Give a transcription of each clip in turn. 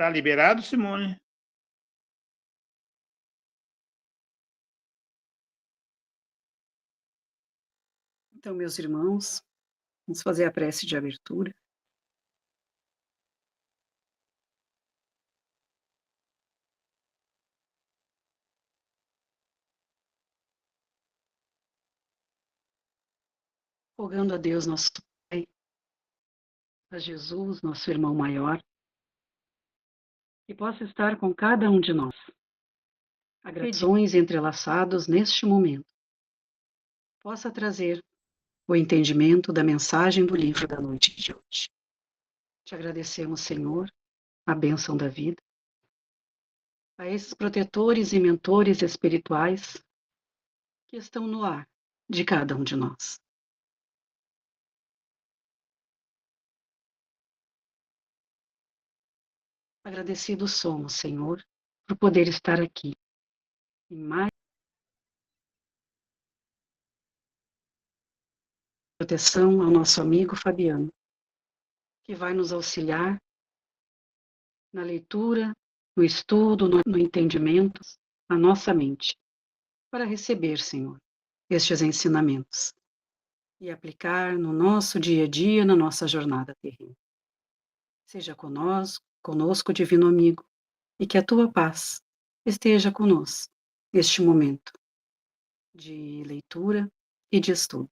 Tá liberado, Simone? Então, meus irmãos, vamos fazer a prece de abertura. Rogando a Deus, nosso Pai, a Jesus, nosso irmão maior, que possa estar com cada um de nós. Agradecimentos entrelaçados neste momento. Possa trazer o entendimento da mensagem do livro da noite de hoje. Te agradecemos, Senhor, a bênção da vida, a esses protetores e mentores espirituais que estão no ar de cada um de nós. Agradecidos somos, Senhor, por poder estar aqui em mais proteção ao nosso amigo Fabiano, que vai nos auxiliar na leitura, no estudo, no entendimento, a nossa mente, para receber, Senhor, estes ensinamentos e aplicar no nosso dia a dia, na nossa jornada terrena. Seja conosco, divino amigo, e que a tua paz esteja conosco neste momento de leitura e de estudo.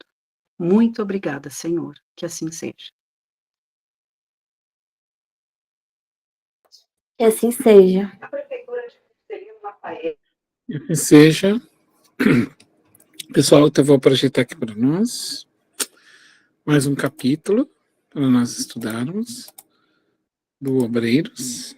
Muito obrigada, Senhor, que assim seja. Que assim seja. Que assim seja. Pessoal, então eu vou projetar aqui para nós mais um capítulo para nós estudarmos do Obreiros.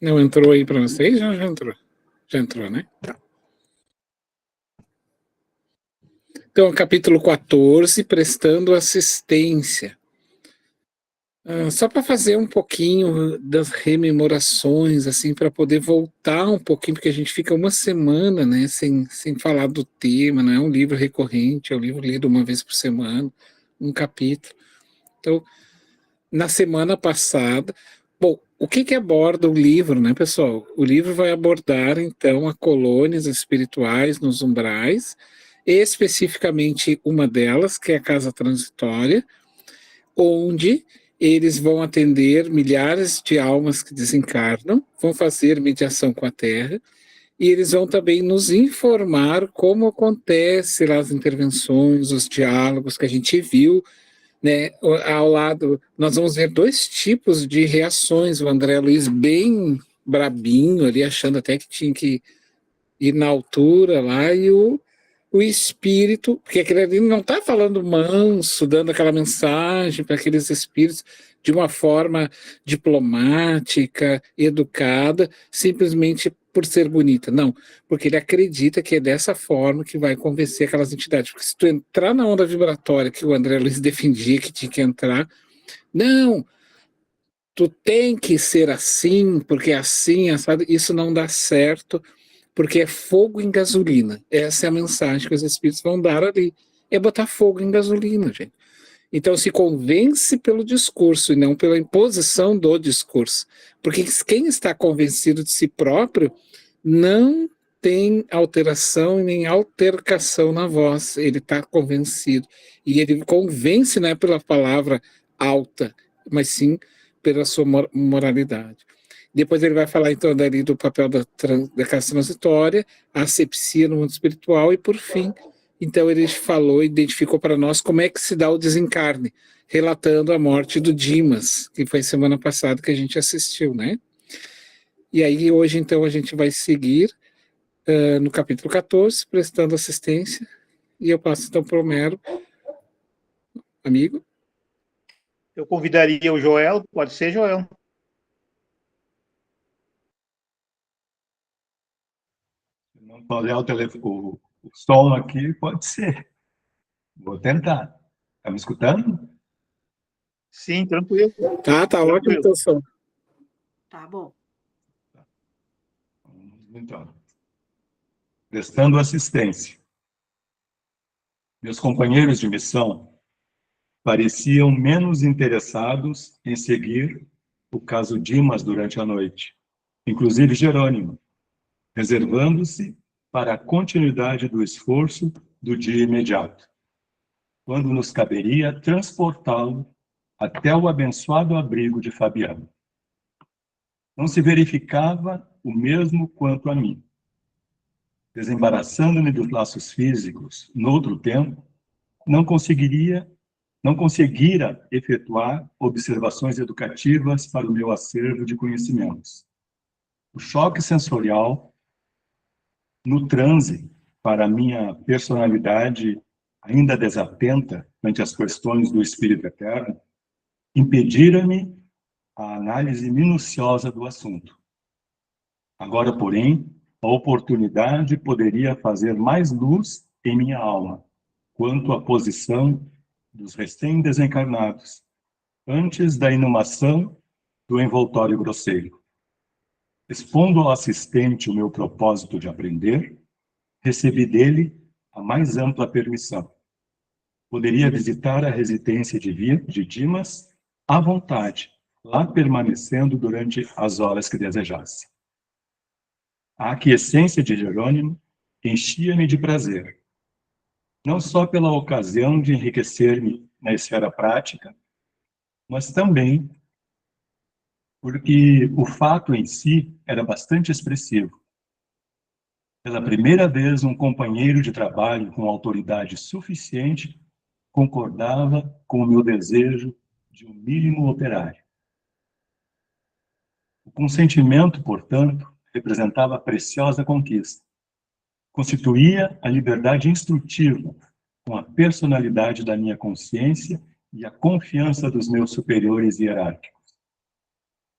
Não entrou aí para vocês? Já entrou. Já entrou, né? Tá. Então, capítulo 14, prestando assistência. Só para fazer um pouquinho das rememorações, assim, para poder voltar um pouquinho, porque a gente fica uma semana, né, sem falar do tema, não é um livro recorrente, é um livro lido uma vez por semana, um capítulo. Então, na semana passada, bom, o que aborda o livro, né, pessoal? O livro vai abordar, então, a colônias espirituais nos umbrais, especificamente uma delas, que é a casa transitória, onde eles vão atender milhares de almas que desencarnam, vão fazer mediação com a Terra, e eles vão também nos informar como acontece lá as intervenções, os diálogos que a gente viu, né, ao lado. Nós vamos ver dois tipos de reações, o André Luiz bem brabinho ali, achando até que tinha que ir na altura lá, e o espírito, porque aquele ali não está falando manso, dando aquela mensagem para aqueles espíritos de uma forma diplomática, educada, simplesmente por ser bonita. Não, porque ele acredita que é dessa forma que vai convencer aquelas entidades. Porque se tu entrar na onda vibratória que o André Luiz defendia que tinha que entrar, não, tu tem que ser assim, porque assim, sabe? Isso não dá certo, porque é fogo em gasolina. Essa é a mensagem que os espíritos vão dar ali. É botar fogo em gasolina, gente. Então se convence pelo discurso e não pela imposição do discurso. Porque quem está convencido de si próprio não tem alteração e nem altercação na voz. Ele está convencido. E ele convence não é pela palavra alta, mas sim pela sua moralidade. Depois ele vai falar, então, dali do papel da casa transitória, a asepsia no mundo espiritual, e por fim, então ele falou, identificou para nós como é que se dá o desencarne, relatando a morte do Dimas, que foi semana passada que a gente assistiu, né? E aí hoje, então, a gente vai seguir no capítulo 14, prestando assistência, e eu passo, então, para o Homero. Amigo? Eu convidaria o Joel, pode ser, Joel? Não olhar o som aqui, pode ser. Vou tentar. Está me escutando? Sim, tranquilo. Tá ótimo o teu som. Tá bom. Então, prestando assistência. Meus companheiros de missão pareciam menos interessados em seguir o caso Dimas durante a noite, inclusive Jerônimo, reservando-se para a continuidade do esforço do dia imediato, quando nos caberia transportá-lo até o abençoado abrigo de Fabiano. Não se verificava o mesmo quanto a mim. Desembaraçando-me dos laços físicos, noutro tempo, não conseguira efetuar observações educativas para o meu acervo de conhecimentos. O choque sensorial, no transe para a minha personalidade ainda desatenta ante as questões do Espírito Eterno, impedira-me a análise minuciosa do assunto. Agora, porém, a oportunidade poderia fazer mais luz em minha alma quanto à posição dos recém-desencarnados antes da inumação do envoltório grosseiro. Expondo ao assistente o meu propósito de aprender, recebi dele a mais ampla permissão. Poderia visitar a residência de Dimas à vontade, lá permanecendo durante as horas que desejasse. A aquiescência de Jerônimo enchia-me de prazer, não só pela ocasião de enriquecer-me na esfera prática, mas também porque o fato em si era bastante expressivo. Pela primeira vez, um companheiro de trabalho com autoridade suficiente concordava com o meu desejo de um mínimo operário. O consentimento, portanto, representava a preciosa conquista. Constituía a liberdade instrutiva com a personalidade da minha consciência e a confiança dos meus superiores hierárquicos.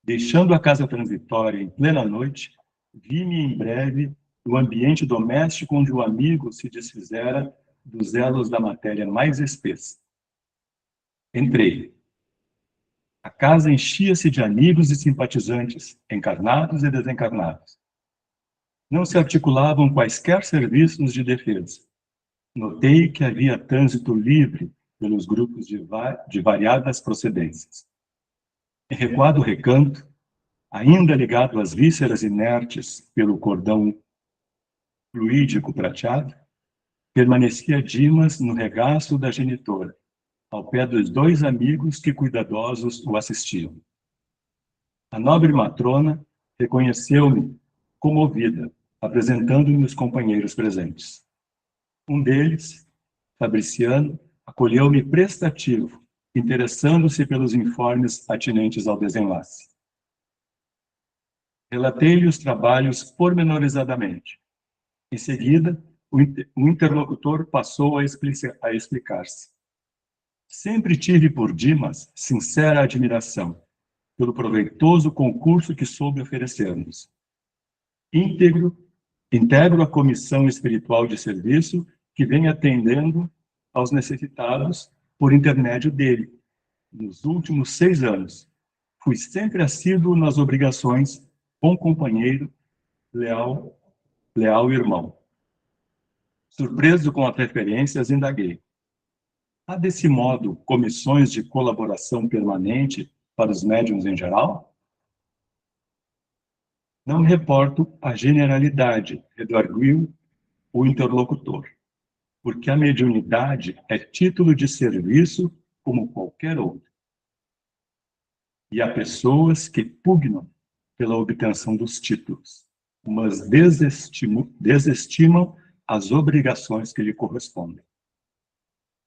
Deixando a casa transitória em plena noite, vi-me em breve no ambiente doméstico onde o amigo se desfizera dos elos da matéria mais espessa. Entrei. A casa enchia-se de amigos e simpatizantes, encarnados e desencarnados. Não se articulavam quaisquer serviços de defesa. Notei que havia trânsito livre pelos grupos de variadas procedências. Em recuado recanto, ainda ligado às vísceras inertes pelo cordão fluídico prateado, permanecia Dimas no regaço da genitora, ao pé dos dois amigos que cuidadosos o assistiam. A nobre matrona reconheceu-me comovida, apresentando-me os companheiros presentes. Um deles, Fabriciano, acolheu-me prestativo, interessando-se pelos informes atinentes ao desenlace. Relatei-lhe os trabalhos pormenorizadamente. Em seguida, o interlocutor passou a explicar-se. Sempre tive por Dimas sincera admiração pelo proveitoso concurso que soube oferecer-nos. Integro a comissão espiritual de serviço que vem atendendo aos necessitados por intermédio dele. Nos últimos 6 anos, fui sempre assíduo nas obrigações, bom companheiro, leal irmão. Surpreso com as referências, indaguei. Há, desse modo, comissões de colaboração permanente para os médiuns em geral? Não me reporto a generalidade, redarguiu o interlocutor, porque a mediunidade é título de serviço como qualquer outro. E há pessoas que pugnam pela obtenção dos títulos, mas desestimam as obrigações que lhe correspondem.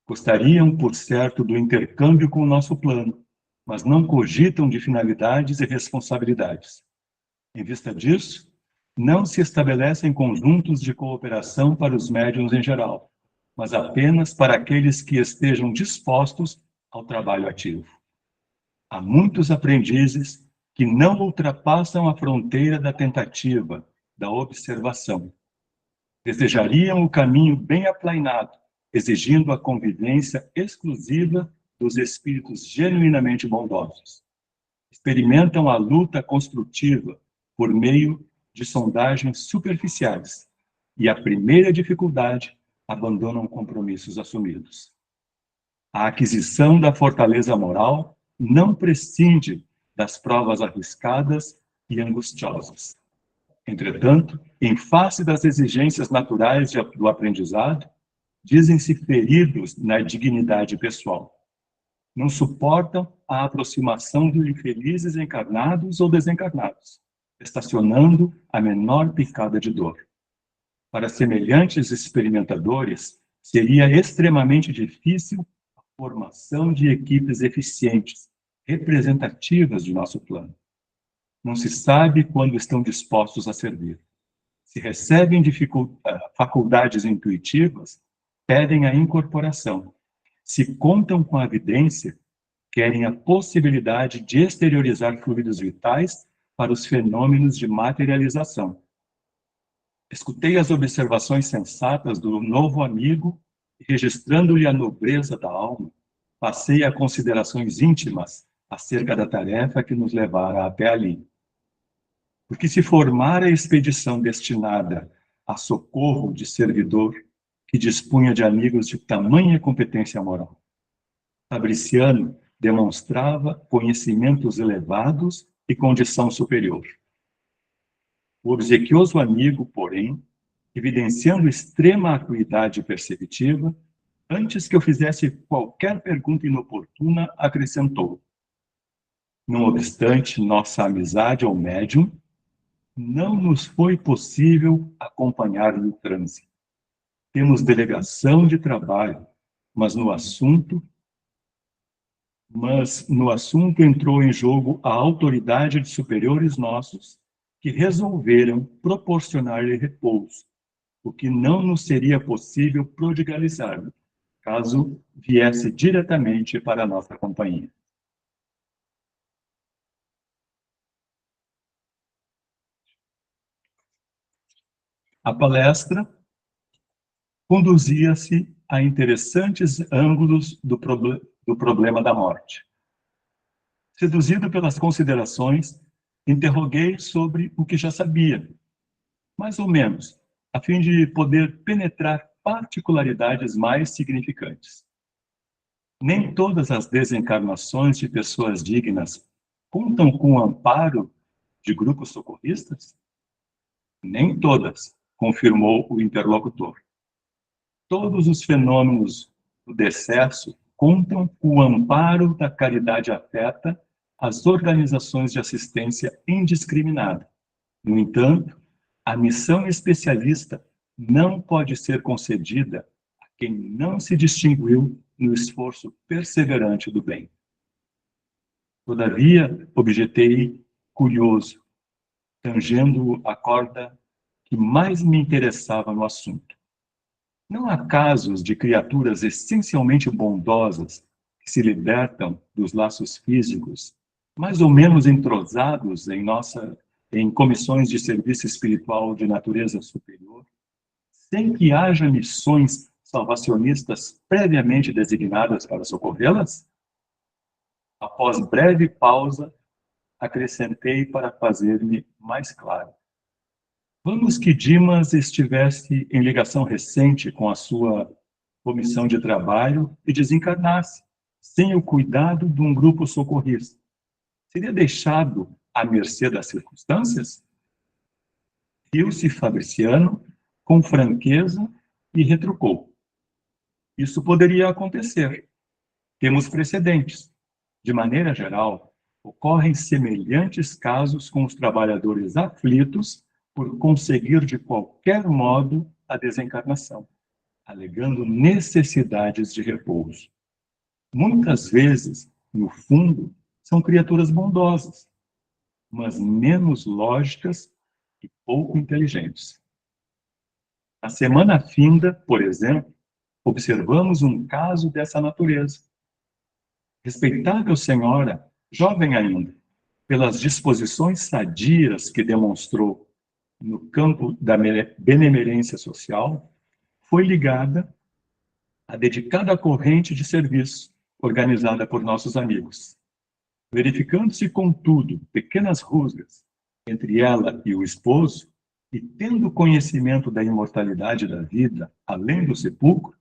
Gostariam, por certo, do intercâmbio com o nosso plano, mas não cogitam de finalidades e responsabilidades. Em vista disso, não se estabelecem conjuntos de cooperação para os médiuns em geral, mas apenas para aqueles que estejam dispostos ao trabalho ativo. Há muitos aprendizes que não ultrapassam a fronteira da tentativa, da observação. Desejariam o caminho bem aplainado, exigindo a convivência exclusiva dos espíritos genuinamente bondosos. Experimentam a luta construtiva por meio de sondagens superficiais e, à primeira dificuldade, abandonam compromissos assumidos. A aquisição da fortaleza moral não prescinde das provas arriscadas e angustiosas. Entretanto, em face das exigências naturais do aprendizado, dizem-se feridos na dignidade pessoal. Não suportam a aproximação de infelizes encarnados ou desencarnados, estacionando a menor picada de dor. Para semelhantes experimentadores, seria extremamente difícil a formação de equipes eficientes, representativas de nosso plano. Não se sabe quando estão dispostos a servir. Se recebem faculdades intuitivas, pedem a incorporação. Se contam com a evidência, querem a possibilidade de exteriorizar fluidos vitais para os fenômenos de materialização. Escutei as observações sensatas do novo amigo e, registrando-lhe a nobreza da alma, passei a considerações íntimas acerca da tarefa que nos levara até ali. Porque se formar a expedição destinada a socorro de servidor que dispunha de amigos de tamanha competência moral, Fabriciano demonstrava conhecimentos elevados e condição superior. O obsequioso amigo, porém, evidenciando extrema acuidade perceptiva, antes que eu fizesse qualquer pergunta inoportuna, acrescentou: não obstante nossa amizade ao médium, não nos foi possível acompanhar no transe. Temos delegação de trabalho, mas no assunto entrou em jogo a autoridade de superiores nossos que resolveram proporcionar-lhe repouso, o que não nos seria possível prodigalizar, caso viesse diretamente para a nossa companhia. A palestra conduzia-se a interessantes ângulos do problema da morte. Seduzido pelas considerações, interroguei sobre o que já sabia, mais ou menos, a fim de poder penetrar particularidades mais significantes. Nem todas as desencarnações de pessoas dignas contam com o amparo de grupos socorristas? Nem todas, confirmou o interlocutor. Todos os fenômenos do decesso contam com o amparo da caridade afeta às organizações de assistência indiscriminada. No entanto, a missão especialista não pode ser concedida a quem não se distinguiu no esforço perseverante do bem. Todavia, objetei curioso, tangendo a corda que mais me interessava no assunto. Não há casos de criaturas essencialmente bondosas que se libertam dos laços físicos, mais ou menos entrosados em comissões de serviço espiritual de natureza superior, sem que haja missões salvacionistas previamente designadas para socorrê-las? Após breve pausa, acrescentei para fazer-me mais claro. Vamos que Dimas estivesse em ligação recente com a sua comissão de trabalho e desencarnasse, sem o cuidado de um grupo socorrista. Seria deixado à mercê das circunstâncias? Riu-se Fabriciano com franqueza e retrucou. Isso poderia acontecer. Temos precedentes. De maneira geral, ocorrem semelhantes casos com os trabalhadores aflitos por conseguir de qualquer modo a desencarnação, alegando necessidades de repouso. Muitas vezes, no fundo, são criaturas bondosas, mas menos lógicas e pouco inteligentes. Na semana finda, por exemplo, observamos um caso dessa natureza. Respeitável senhora, jovem ainda, pelas disposições sadias que demonstrou no campo da benemerência social, foi ligada à dedicada corrente de serviço organizada por nossos amigos. Verificando-se, contudo, pequenas rusgas, entre ela e o esposo, e tendo conhecimento da imortalidade da vida, além do sepulcro,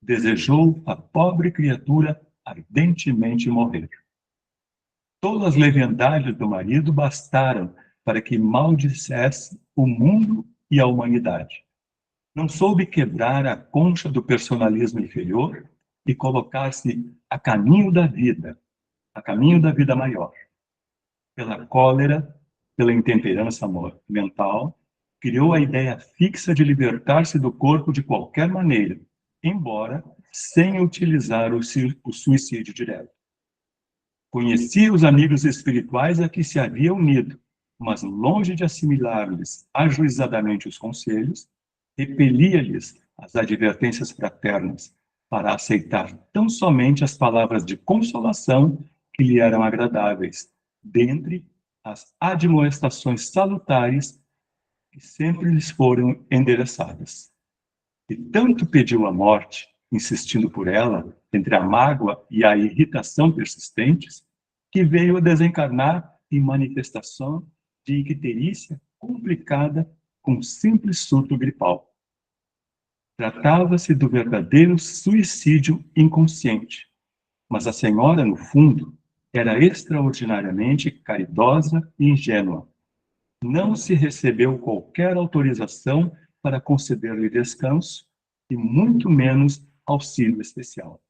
desejou a pobre criatura ardentemente morrer. Todas as leviandades do marido bastaram para que maldissesse o mundo e a humanidade. Não soube quebrar a concha do personalismo inferior e colocar-se a caminho da vida maior. Pela cólera, pela intemperança mental, criou a ideia fixa de libertar-se do corpo de qualquer maneira, embora sem utilizar o suicídio direto. Conhecia os amigos espirituais a que se havia unido, mas longe de assimilar-lhes ajuizadamente os conselhos, repelia-lhes as advertências fraternas para aceitar tão somente as palavras de consolação que lhe eram agradáveis, dentre as admoestações salutares que sempre lhes foram endereçadas. E tanto pediu a morte, insistindo por ela, entre a mágoa e a irritação persistentes, que veio a desencarnar em manifestação de icterícia complicada com simples surto gripal. Tratava-se do verdadeiro suicídio inconsciente, mas a senhora, no fundo, era extraordinariamente caridosa e ingênua. Não se recebeu qualquer autorização para conceder-lhe descanso e muito menos auxílio especial.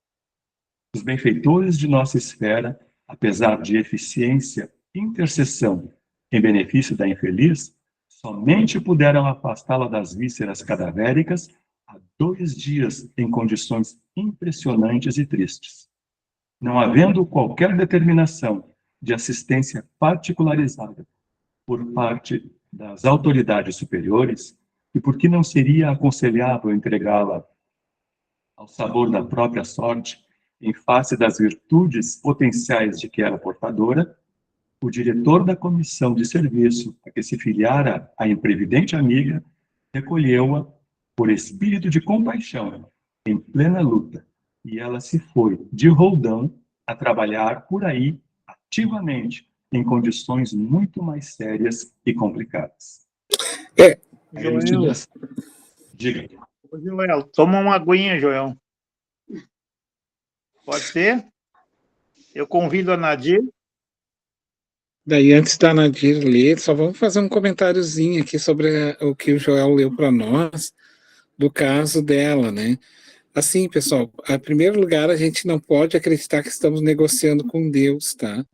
Os benfeitores de nossa esfera, apesar de eficiência e intercessão em benefício da infeliz, somente puderam afastá-la das vísceras cadavéricas há 2 dias em condições impressionantes e tristes. Não havendo qualquer determinação de assistência particularizada por parte das autoridades superiores, e porque não seria aconselhável entregá-la ao sabor da própria sorte, em face das virtudes potenciais de que era portadora, o diretor da comissão de serviço a que se filiara a imprevidente amiga recolheu-a por espírito de compaixão, em plena luta, e ela se foi de roldão a trabalhar por aí ativamente, em condições muito mais sérias e complicadas. Joel, Diga. Joel, toma uma aguinha, Joel. Pode ser? Eu convido a Nadir. Daí, antes da Nadir ler, só vamos fazer um comentáriozinho aqui sobre o que o Joel leu para nós, do caso dela, né? Assim, pessoal, em primeiro lugar, a gente não pode acreditar que estamos negociando com Deus, tá?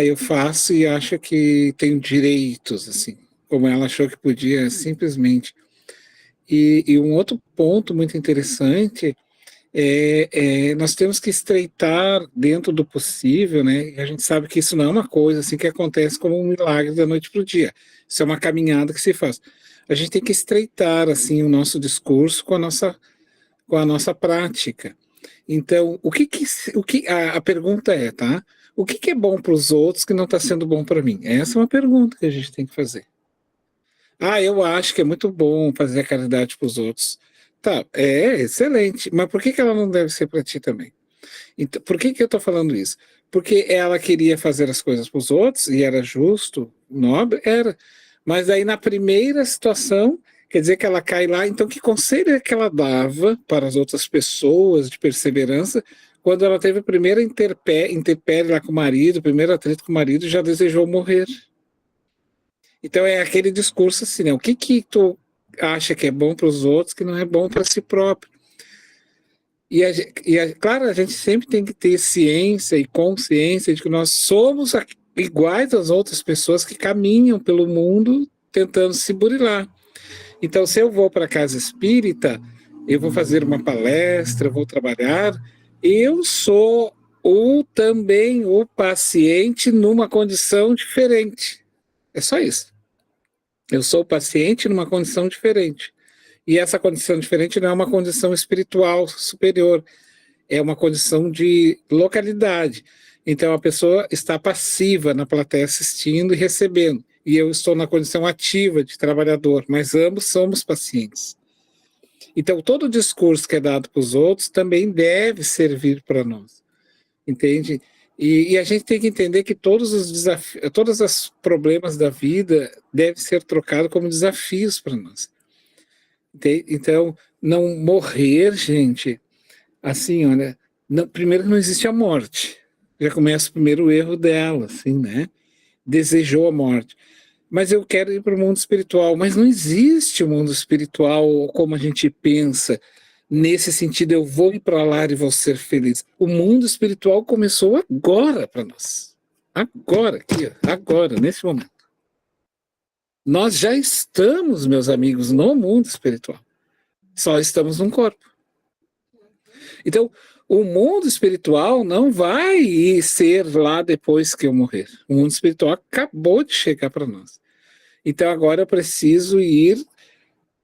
Eu faço e acho que tenho direitos, assim, como ela achou que podia, simplesmente. E um outro ponto muito interessante nós temos que estreitar dentro do possível, né? E a gente sabe que isso não é uma coisa assim que acontece como um milagre da noite para o dia. Isso é uma caminhada que se faz. A gente tem que estreitar assim o nosso discurso com a nossa prática. Então, a pergunta é, tá? O que é bom para os outros que não está sendo bom para mim? Essa é uma pergunta que a gente tem que fazer. Eu acho que é muito bom fazer a caridade para os outros. Tá, é excelente, mas por que ela não deve ser para ti também? Então, por que eu estou falando isso? Porque ela queria fazer as coisas para os outros e era justo, nobre, era. Mas aí na primeira situação, quer dizer que ela cai lá, então que conselho é que ela dava para as outras pessoas de perseverança quando ela teve a primeira intempérie lá com o marido, o primeiro atrito com o marido, já desejou morrer? Então é aquele discurso assim, né? O que tu acha que é bom para os outros que não é bom para si próprio? Claro, a gente sempre tem que ter ciência e consciência de que nós somos iguais às outras pessoas que caminham pelo mundo tentando se burilar. Então, se eu vou para a casa espírita, eu vou fazer uma palestra, vou trabalhar, eu sou também o paciente numa condição diferente. É só isso. Eu sou o paciente numa condição diferente. E essa condição diferente não é uma condição espiritual superior, é uma condição de localidade. Então a pessoa está passiva na plateia assistindo e recebendo, e eu estou na condição ativa de trabalhador, mas ambos somos pacientes. Então todo o discurso que é dado para os outros também deve servir para nós, entende? E a gente tem que entender que todos os desafios, todos os problemas da vida devem ser trocados como desafios para nós. Então, não morrer, gente, assim, olha, primeiro não existe a morte. Já começa o primeiro erro dela, assim, né? Desejou a morte. Mas eu quero ir para o mundo espiritual. Mas não existe o mundo espiritual como a gente pensa. Nesse sentido, eu vou ir para lá e vou ser feliz. O mundo espiritual começou agora para nós. Agora, aqui, agora, nesse momento. Nós já estamos, meus amigos, no mundo espiritual. Só estamos num corpo. Então, o mundo espiritual não vai ser lá depois que eu morrer. O mundo espiritual acabou de chegar para nós. Então, agora eu preciso ir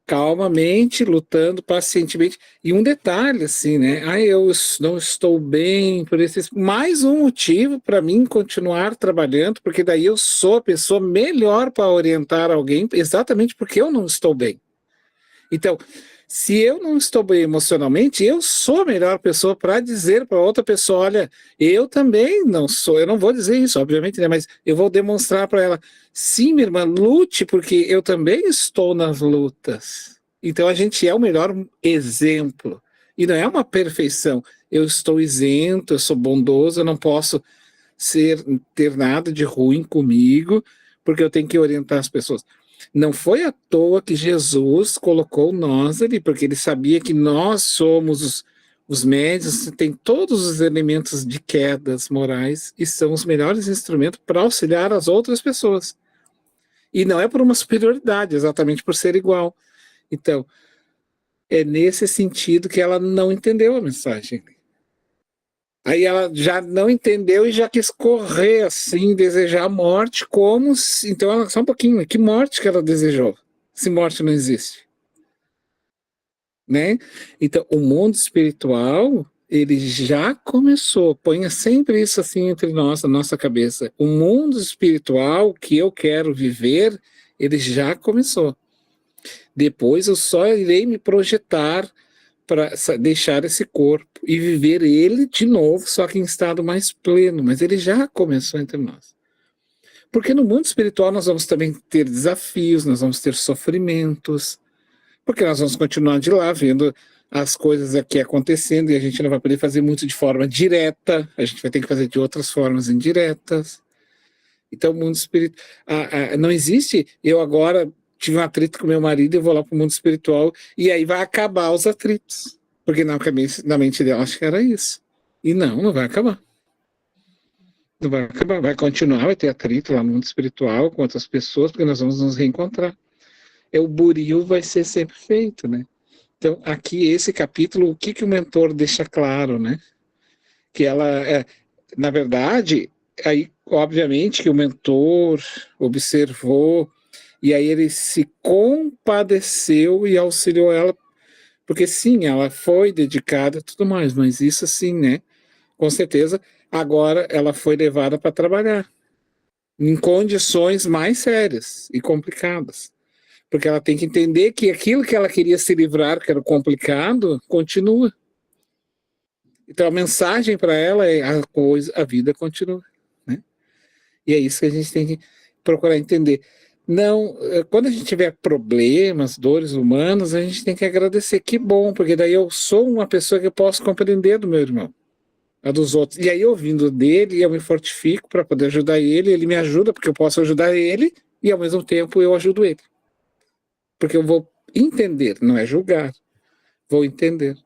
calmamente, lutando pacientemente. E um detalhe, assim, né? Eu não estou bem por esse. Mais um motivo para mim continuar trabalhando, porque daí eu sou a pessoa melhor para orientar alguém, exatamente porque eu não estou bem. Então, se eu não estou bem emocionalmente, eu sou a melhor pessoa para dizer para outra pessoa, olha, eu também não sou, eu não vou dizer isso, obviamente, né, mas eu vou demonstrar para ela, sim, minha irmã, lute, porque eu também estou nas lutas. Então, a gente é o melhor exemplo. E não é uma perfeição. Eu estou isento, eu sou bondoso, eu não posso ter nada de ruim comigo, porque eu tenho que orientar as pessoas. Não foi à toa que Jesus colocou nós ali, porque ele sabia que nós somos os médios, tem todos os elementos de quedas morais e são os melhores instrumentos para auxiliar as outras pessoas. E não é por uma superioridade, exatamente por ser igual. Então, é nesse sentido que ela não entendeu a mensagem. Aí ela já não entendeu e já quis correr assim, desejar a morte, como se... Então, ela, só um pouquinho, que morte que ela desejou? Se morte não existe. Né? Então, o mundo espiritual, ele já começou, ponha sempre isso assim entre nós, na nossa cabeça. O mundo espiritual que eu quero viver, ele já começou. Depois eu só irei me projetar para deixar esse corpo e viver ele de novo, só que em estado mais pleno, mas ele já começou entre nós. Porque no mundo espiritual nós vamos também ter desafios, nós vamos ter sofrimentos, porque nós vamos continuar de lá vendo as coisas aqui acontecendo e a gente não vai poder fazer muito de forma direta, a gente vai ter que fazer de outras formas indiretas. Então o mundo espiritual, não existe eu agora tive um atrito com meu marido, eu vou lá para o mundo espiritual e aí vai acabar os atritos. Porque na mente dela acho que era isso. E não vai acabar. Não vai acabar, vai continuar, vai ter atrito lá no mundo espiritual com outras pessoas, porque nós vamos nos reencontrar. O buril vai ser sempre feito, né? Então, aqui, esse capítulo, o que o mentor deixa claro, né? Que ela, na verdade, aí, obviamente, que o mentor observou e aí ele se compadeceu e auxiliou ela, porque sim, ela foi dedicada e tudo mais, mas isso sim, né? Com certeza, agora ela foi levada para trabalhar em condições mais sérias e complicadas. Porque ela tem que entender que aquilo que ela queria se livrar, que era complicado, continua. Então a mensagem para ela é a vida continua, né? E é isso que a gente tem que procurar entender. Não, quando a gente tiver problemas, dores humanas, a gente tem que agradecer. Que bom, porque daí eu sou uma pessoa que eu posso compreender do meu irmão, a dos outros. E aí, ouvindo dele, eu me fortifico para poder ajudar ele me ajuda porque eu posso ajudar ele e, ao mesmo tempo, eu ajudo ele. Porque eu vou entender, não é julgar, vou entender.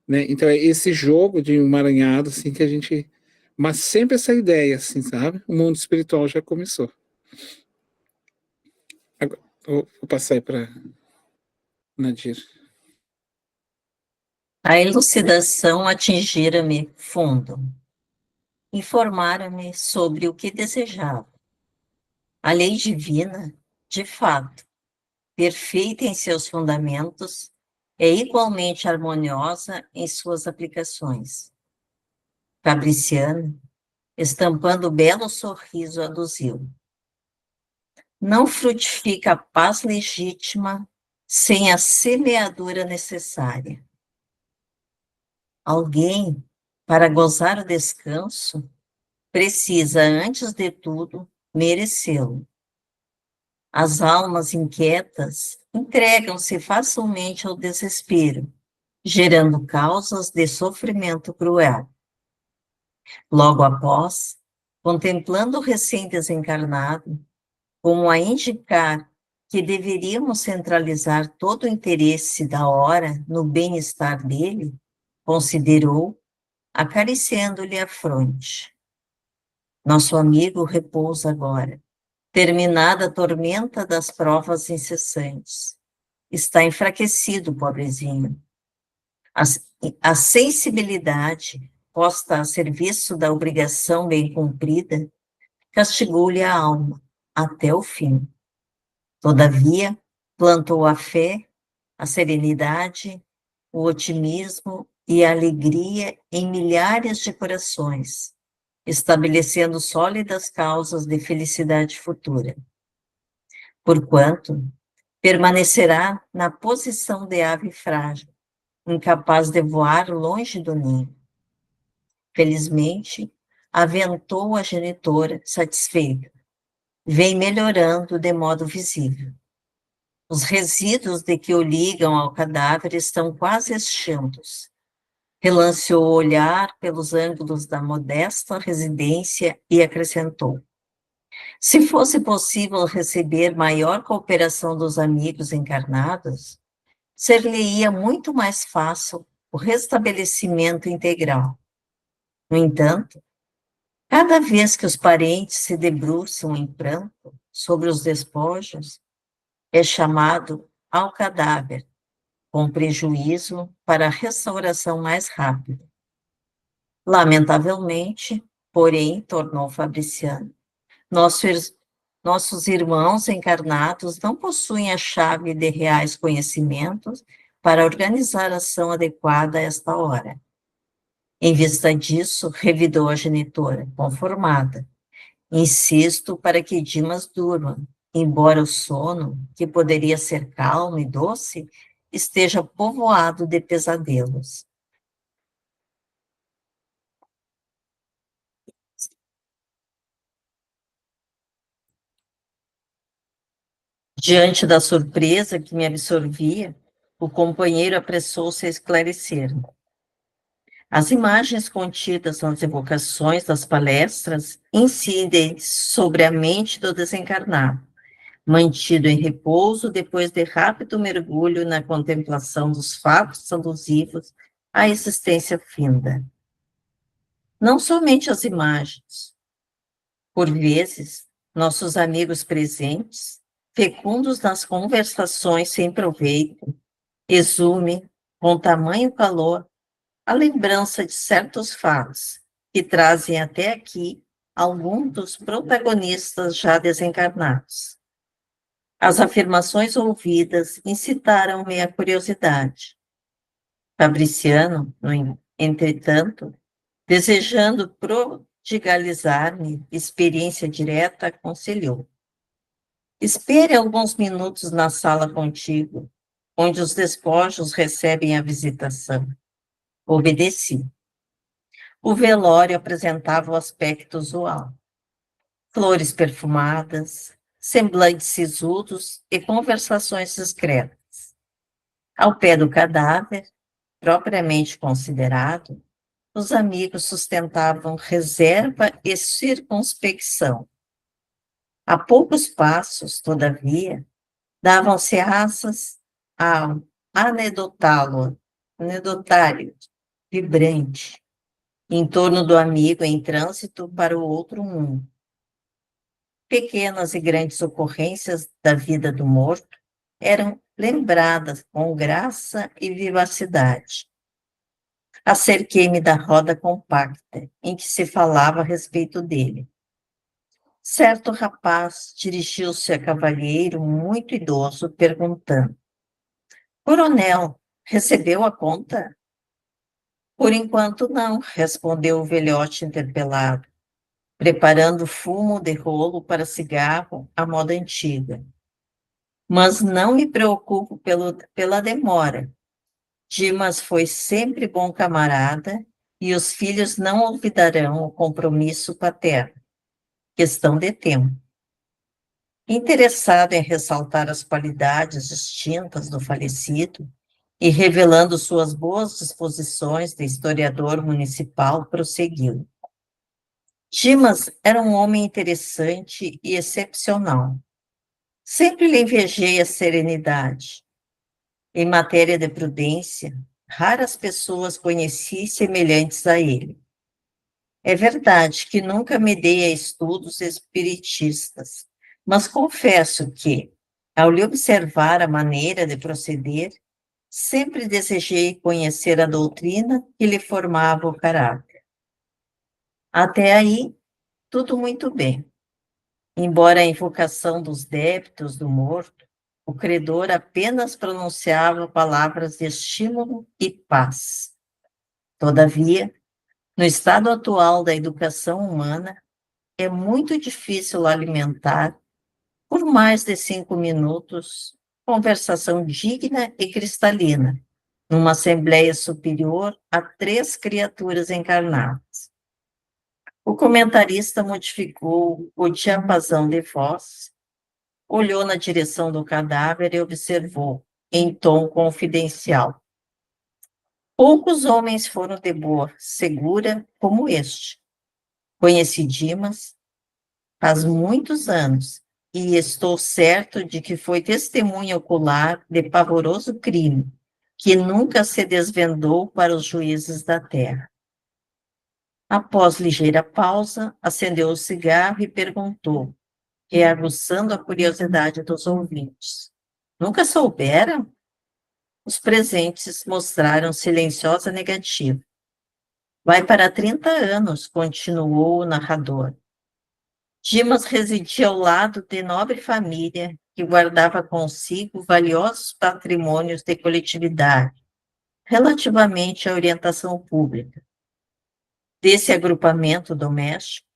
Né? Então, é esse jogo de emaranhado, assim, que a gente... Mas sempre essa ideia, assim, sabe? O mundo espiritual já começou. Agora, vou passar aí para Nadir. A elucidação atingira-me fundo. Informara-me sobre o que desejava. A lei divina, de fato, perfeita em seus fundamentos, é igualmente harmoniosa em suas aplicações. Fabriciano, estampando o belo sorriso, aduziu. Não frutifica a paz legítima sem a semeadura necessária. Alguém, para gozar o descanso, precisa, antes de tudo, merecê-lo. As almas inquietas entregam-se facilmente ao desespero, gerando causas de sofrimento cruel. Logo após, contemplando o recém-desencarnado, como a indicar que deveríamos centralizar todo o interesse da hora no bem-estar dele, considerou, acariciando-lhe a fronte. Nosso amigo repousa agora, terminada a tormenta das provas incessantes. Está enfraquecido, pobrezinho. A sensibilidade, posta a serviço da obrigação bem cumprida, castigou-lhe a alma até o fim. Todavia, plantou a fé, a serenidade, o otimismo e a alegria em milhares de corações, estabelecendo sólidas causas de felicidade futura. Porquanto, permanecerá na posição de ave frágil, incapaz de voar longe do ninho. Felizmente, aventou a genitora satisfeita. Vem melhorando de modo visível. Os resíduos de que o ligam ao cadáver estão quase extintos. Relanceou o olhar pelos ângulos da modesta residência e acrescentou: se fosse possível receber maior cooperação dos amigos encarnados, ser-lhe-ia muito mais fácil o restabelecimento integral. No entanto, cada vez que os parentes se debruçam em pranto sobre os despojos, é chamado ao cadáver, com prejuízo para a restauração mais rápida. Lamentavelmente, porém, tornou Fabriciano, nossos irmãos encarnados não possuem a chave de reais conhecimentos para organizar a ação adequada a esta hora. Em vista disso, revidou a genitora, conformada. Insisto para que Dimas durma, embora o sono, que poderia ser calmo e doce, esteja povoado de pesadelos. Diante da surpresa que me absorvia, o companheiro apressou-se a esclarecer-me. As imagens contidas nas evocações das palestras incidem sobre a mente do desencarnado, mantido em repouso depois de rápido mergulho na contemplação dos fatos alusivos à existência finda. Não somente as imagens. Por vezes, nossos amigos presentes, fecundos nas conversações sem proveito, exumem, com tamanho calor, a lembrança de certos fatos que trazem até aqui algum dos protagonistas já desencarnados. As afirmações ouvidas incitaram-me a curiosidade. Fabriciano, entretanto, desejando prodigalizar-me experiência direta, aconselhou: espere alguns minutos na sala contígua, onde os despojos recebem a visitação. Obedeci. O velório apresentava o aspecto usual. Flores perfumadas, semblantes sisudos e conversações discretas. Ao pé do cadáver, propriamente considerado, os amigos sustentavam reserva e circunspecção. A poucos passos, todavia, davam-se asas ao anedotário vibrante, em torno do amigo em trânsito para o outro mundo. Pequenas e grandes ocorrências da vida do morto eram lembradas com graça e vivacidade. Acerquei-me da roda compacta em que se falava a respeito dele. Certo rapaz dirigiu-se a cavalheiro muito idoso, perguntando: coronel, recebeu a conta? Por enquanto não, respondeu o velhote interpelado, preparando fumo de rolo para cigarro à moda antiga. Mas não me preocupo pela demora. Dimas foi sempre bom camarada e os filhos não olvidarão o compromisso paterno. Questão de tempo. Interessado em ressaltar as qualidades distintas do falecido e revelando suas boas disposições de historiador municipal, prosseguiu. Dimas era um homem interessante e excepcional. Sempre lhe invejei a serenidade. Em matéria de prudência, raras pessoas conheci semelhantes a ele. É verdade que nunca me dei a estudos espiritistas, mas confesso que, ao lhe observar a maneira de proceder, sempre desejei conhecer a doutrina que lhe formava o caráter. Até aí, tudo muito bem. Embora a invocação dos débitos do morto, o credor apenas pronunciava palavras de estímulo e paz. Todavia, no estado atual da educação humana, é muito difícil alimentar, por mais de 5 minutos, conversação digna e cristalina, numa assembleia superior a 3 criaturas encarnadas. O comentarista modificou o diapasão de voz, olhou na direção do cadáver e observou, em tom confidencial. Poucos homens foram de boa, segura como este. Conheci Dimas faz muitos anos e estou certo de que foi testemunha ocular de pavoroso crime, que nunca se desvendou para os juízes da terra. Após ligeira pausa, acendeu o cigarro e perguntou, reaguçando a curiosidade dos ouvintes. Nunca souberam? Os presentes mostraram silenciosa negativa. Vai para 30 anos, continuou o narrador. Dimas residia ao lado de nobre família que guardava consigo valiosos patrimônios de coletividade, relativamente à orientação pública. Desse agrupamento doméstico,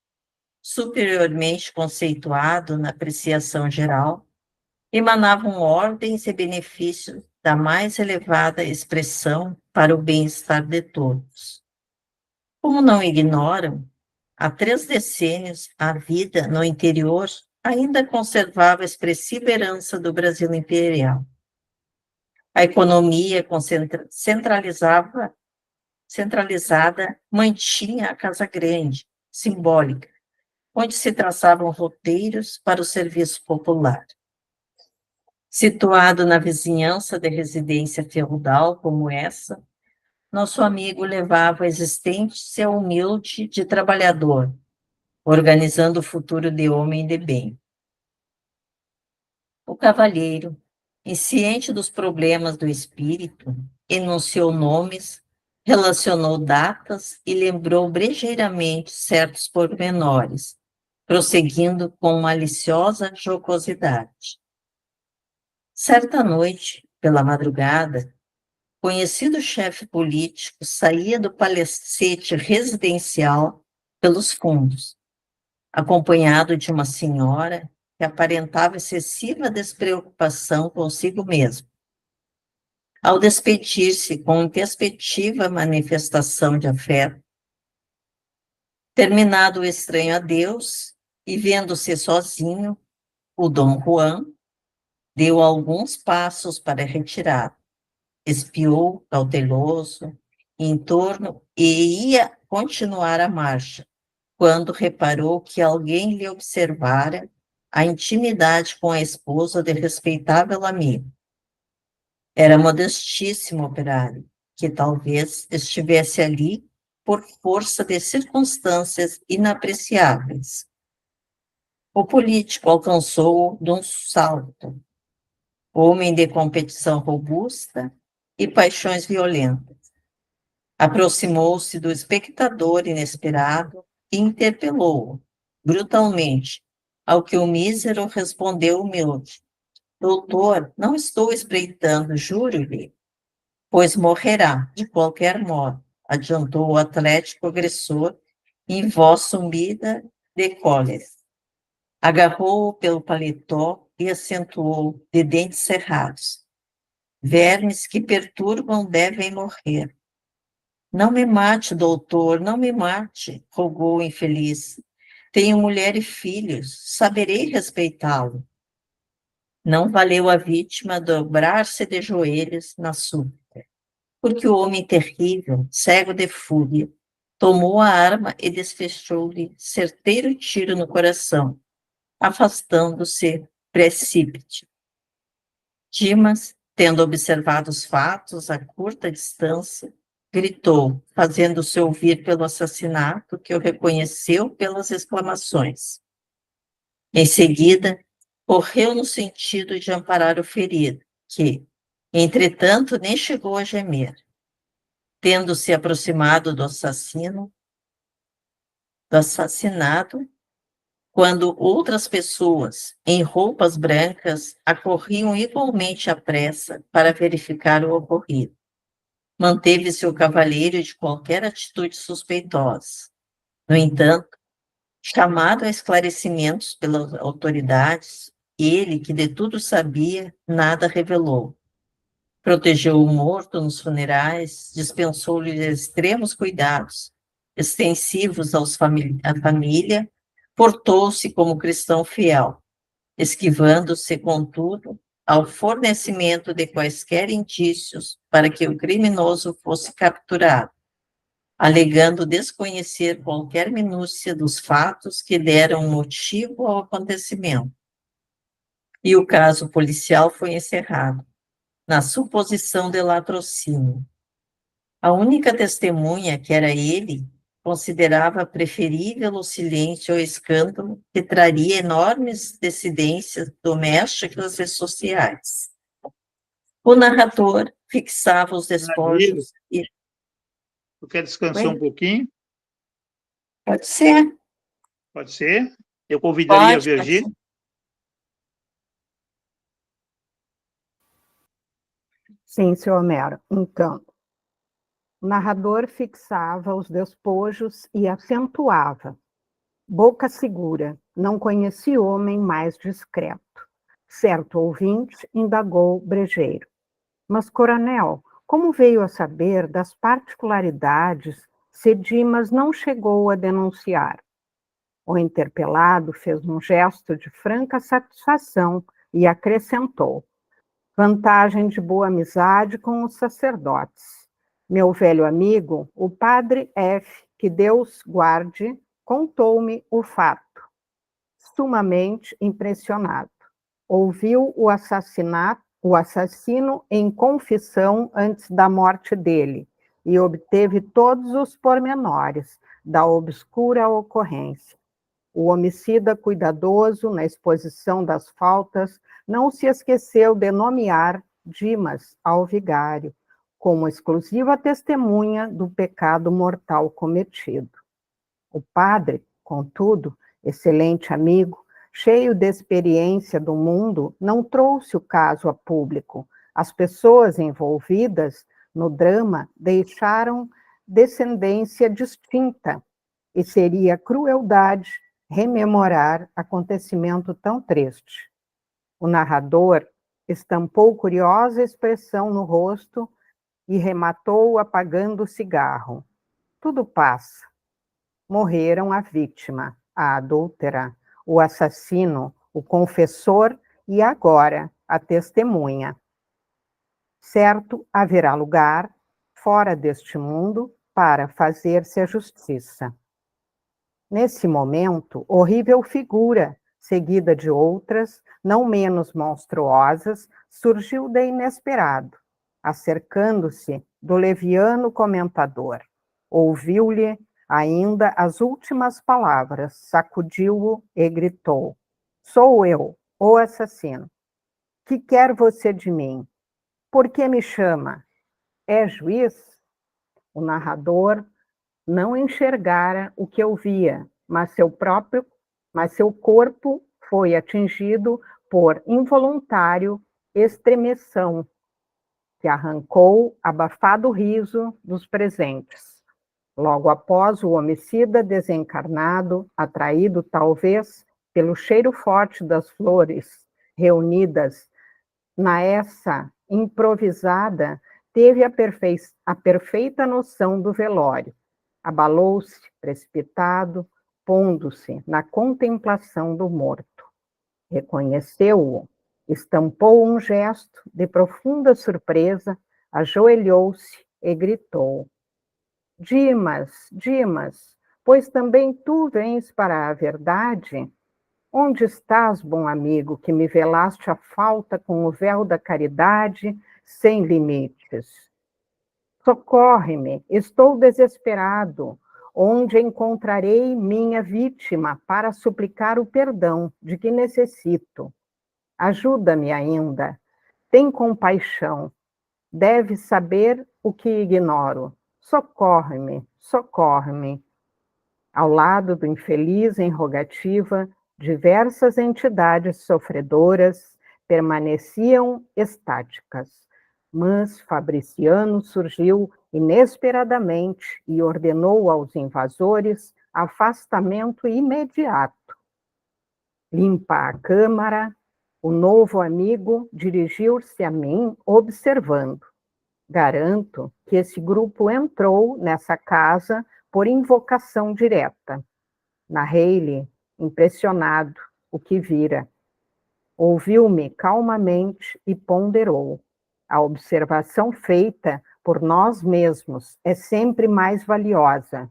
superiormente conceituado na apreciação geral, emanavam ordens e benefícios da mais elevada expressão para o bem-estar de todos. Como não ignoram, há 3 decênios, a vida no interior ainda conservava a expressiva herança do Brasil imperial. A economia centralizada mantinha a Casa Grande, simbólica, onde se traçavam roteiros para o serviço popular. Situado na vizinhança de residência feudal como essa, nosso amigo levava a existência humilde de trabalhador, organizando o futuro de homem de bem. O cavalheiro, ciente dos problemas do espírito, enunciou nomes, relacionou datas e lembrou brejeiramente certos pormenores, prosseguindo com maliciosa jocosidade. Certa noite, pela madrugada, conhecido chefe político saía do palacete residencial pelos fundos, acompanhado de uma senhora que aparentava excessiva despreocupação consigo mesmo. Ao despedir-se com introspectiva manifestação de afeto, terminado o estranho adeus e vendo-se sozinho, o Dom Juan deu alguns passos para retirar, espiou cauteloso em torno e ia continuar a marcha, quando reparou que alguém lhe observara a intimidade com a esposa de respeitável amigo. Era modestíssimo operário, que talvez estivesse ali por força de circunstâncias inapreciáveis. O político alcançou-o de um salto, homem de competição robusta e paixões violentas. Aproximou-se do espectador inesperado e interpelou-o, brutalmente, ao que o mísero respondeu humilde. Doutor, não estou espreitando, juro-lhe, pois morrerá, de qualquer modo, adiantou o atlético agressor, em voz sumida de cólera. Agarrou-o pelo paletó e acentuou, de dentes cerrados. Vermes que perturbam devem morrer. Não me mate, doutor, não me mate, rogou o infeliz. Tenho mulher e filhos, saberei respeitá-lo. Não valeu a vítima dobrar-se de joelhos na súplica, porque o homem terrível, cego de fúria, tomou a arma e desfechou-lhe certeiro tiro no coração, afastando-se precípite. Dimas, tendo observado os fatos a curta distância, gritou, fazendo-se ouvir pelo assassinato, que o reconheceu pelas exclamações. Em seguida, correu no sentido de amparar o ferido, que, entretanto, nem chegou a gemer. Tendo se aproximado do assassinado, quando outras pessoas, em roupas brancas, acorriam igualmente à pressa para verificar o ocorrido. Manteve-se o cavalheiro de qualquer atitude suspeitosa. No entanto, chamado a esclarecimentos pelas autoridades, ele, que de tudo sabia, nada revelou. Protegeu o morto nos funerais, dispensou-lhe extremos cuidados, extensivos à família, portou-se como cristão fiel, esquivando-se, contudo, ao fornecimento de quaisquer indícios para que o criminoso fosse capturado, alegando desconhecer qualquer minúcia dos fatos que deram motivo ao acontecimento. E o caso policial foi encerrado, na suposição de latrocínio. A única testemunha, que era ele, considerava preferível o silêncio ao escândalo, que traria enormes dissidências domésticas e sociais. O narrador fixava os despojos e... Tu quer descansar Oi? um pouquinho? Pode ser. Pode ser? Eu convidaria a Pode Virgínia. ser. Sim, seu Homero. Então, o narrador fixava os despojos e acentuava. Boca segura, não conheci homem mais discreto. Certo ouvinte indagou brejeiro. Mas, coronel, como veio a saber das particularidades se Dimas não chegou a denunciar? O interpelado fez um gesto de franca satisfação e acrescentou: vantagem de boa amizade com os sacerdotes. Meu velho amigo, o padre F., que Deus guarde, contou-me o fato. Sumamente impressionado. Ouviu o assassino em confissão antes da morte dele e obteve todos os pormenores da obscura ocorrência. O homicida cuidadoso na exposição das faltas não se esqueceu de nomear Dimas ao vigário como exclusiva testemunha do pecado mortal cometido. O padre, contudo, excelente amigo, cheio de experiência do mundo, não trouxe o caso a público. As pessoas envolvidas no drama deixaram descendência distinta e seria crueldade rememorar acontecimento tão triste. O narrador estampou curiosa expressão no rosto e rematou apagando o cigarro. Tudo passa. Morreram a vítima, a adúltera, o assassino, o confessor e agora a testemunha. Certo, haverá lugar, fora deste mundo, para fazer-se a justiça. Nesse momento, horrível figura, seguida de outras, não menos monstruosas, surgiu de inesperado, acercando-se do leviano comentador. Ouviu-lhe ainda as últimas palavras, sacudiu-o e gritou: sou eu, o assassino. Que quer você de mim? Por que me chama? É juiz? O narrador não enxergara o que ouvia, mas seu corpo foi atingido por involuntário estremeção, que arrancou abafado riso dos presentes. Logo após o homicida desencarnado, atraído talvez pelo cheiro forte das flores reunidas na essa improvisada teve a perfeita noção do velório. Abalou-se, precipitado, pondo-se na contemplação do morto. Reconheceu-o, estampou um gesto de profunda surpresa, ajoelhou-se e gritou: Dimas, Dimas, pois também tu vens para a verdade? Onde estás, bom amigo, que me velaste a falta com o véu da caridade sem limites? Socorre-me, estou desesperado. Onde encontrarei minha vítima para suplicar o perdão de que necessito? Ajuda-me ainda. Tem compaixão. Deves saber o que ignoro. Socorre-me, socorre-me. Ao lado do infeliz em rogativa, diversas entidades sofredoras permaneciam estáticas, mas Fabriciano surgiu inesperadamente e ordenou aos invasores afastamento imediato. Limpa a câmara, o novo amigo dirigiu-se a mim observando. Garanto que esse grupo entrou nessa casa por invocação direta. Narrei-lhe, impressionado, o que vira. Ouviu-me calmamente e ponderou. A observação feita por nós mesmos é sempre mais valiosa.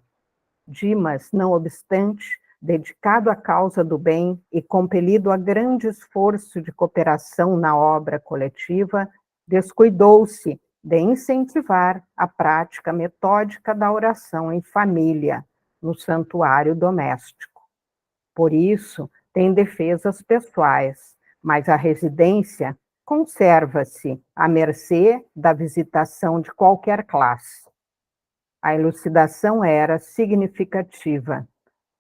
Dimas, não obstante, dedicado à causa do bem e compelido a grande esforço de cooperação na obra coletiva, descuidou-se de incentivar a prática metódica da oração em família, no santuário doméstico. Por isso, tem defesas pessoais, mas a residência conserva-se à mercê da visitação de qualquer classe. A elucidação era significativa.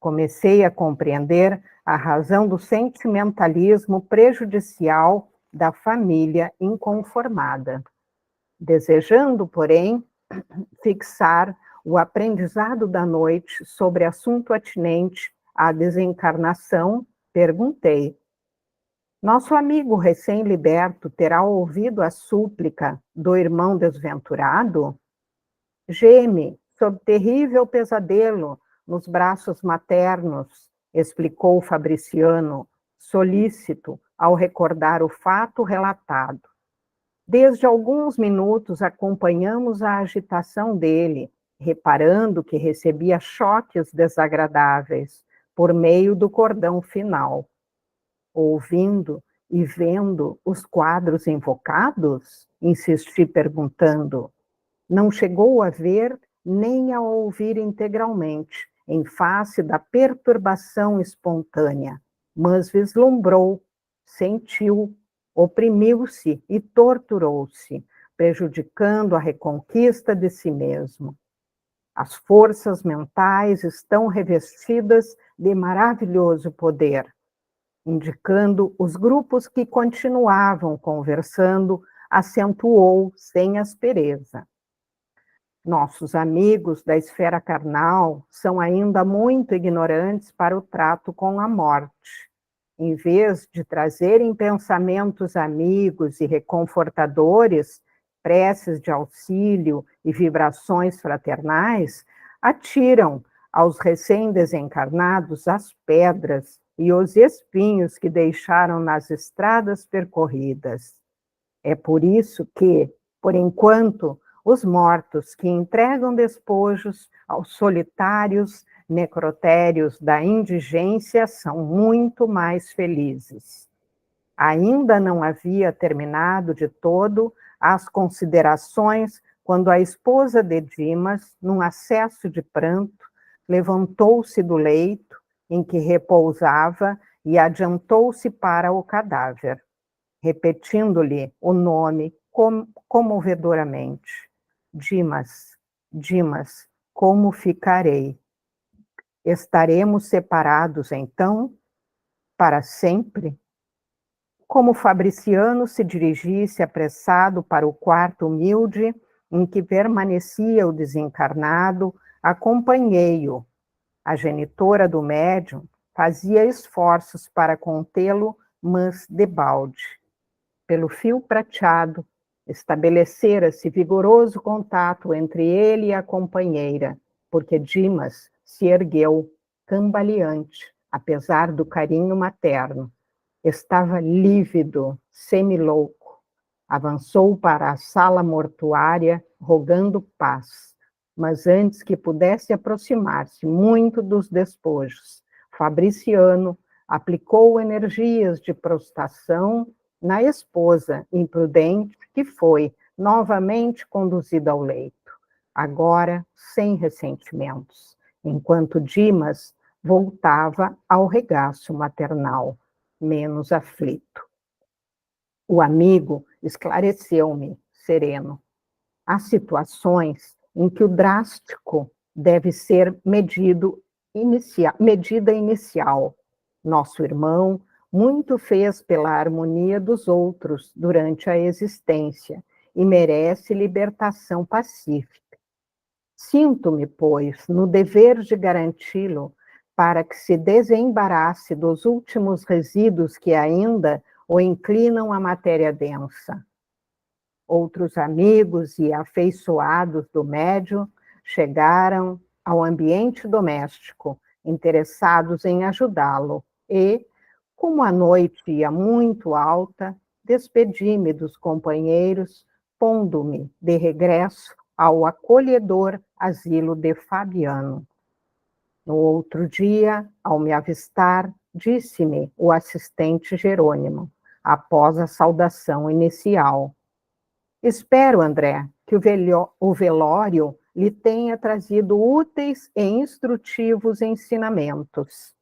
Comecei a compreender a razão do sentimentalismo prejudicial da família inconformada. Desejando, porém, fixar o aprendizado da noite sobre assunto atinente à desencarnação, perguntei: nosso amigo recém-liberto terá ouvido a súplica do irmão desventurado? Geme sob terrível pesadelo nos braços maternos, explicou Fabriciano, solícito ao recordar o fato relatado. Desde alguns minutos acompanhamos a agitação dele, reparando que recebia choques desagradáveis por meio do cordão final. Ouvindo e vendo os quadros invocados? Insisti perguntando. Não chegou a ver nem a ouvir integralmente, em face da perturbação espontânea, mas vislumbrou, sentiu, oprimiu-se e torturou-se, prejudicando a reconquista de si mesmo. As forças mentais estão revestidas de maravilhoso poder, indicando os grupos que continuavam conversando, acentuou sem aspereza. Nossos amigos da esfera carnal são ainda muito ignorantes para o trato com a morte. Em vez de trazerem pensamentos amigos e reconfortadores, preces de auxílio e vibrações fraternais, atiram aos recém-desencarnados as pedras e os espinhos que deixaram nas estradas percorridas. É por isso que, por enquanto, os mortos que entregam despojos aos solitários necrotérios da indigência são muito mais felizes. Ainda não havia terminado de todo as considerações quando a esposa de Dimas, num acesso de pranto, levantou-se do leito em que repousava e adiantou-se para o cadáver, repetindo-lhe o nome comovedoramente. Dimas, Dimas, como ficarei? Estaremos separados, então, para sempre? Como Fabriciano se dirigisse apressado para o quarto humilde em que permanecia o desencarnado, acompanhei-o. A genitora do médium fazia esforços para contê-lo, mas debalde. Pelo fio prateado, Estabelecera-se vigoroso contato entre ele e a companheira, porque Dimas se ergueu, cambaleante, apesar do carinho materno. Estava lívido, semilouco. Avançou para a sala mortuária, rogando paz. Mas antes que pudesse aproximar-se muito dos despojos, Fabriciano aplicou energias de prostração na esposa imprudente, que foi novamente conduzida ao leito, agora sem ressentimentos, enquanto Dimas voltava ao regaço maternal, menos aflito. O amigo esclareceu-me, sereno. Há situações em que o drástico deve ser medida inicial. Nosso irmão muito fez pela harmonia dos outros durante a existência e merece libertação pacífica. Sinto-me, pois, no dever de garanti-lo para que se desembarace dos últimos resíduos que ainda o inclinam à matéria densa. Outros amigos e afeiçoados do médium chegaram ao ambiente doméstico, interessados em ajudá-lo, e, como a noite ia muito alta, despedi-me dos companheiros, pondo-me de regresso ao acolhedor asilo de Fabiano. No outro dia, ao me avistar, disse-me o assistente Jerônimo, após a saudação inicial: espero, André, que o velório lhe tenha trazido úteis e instrutivos ensinamentos.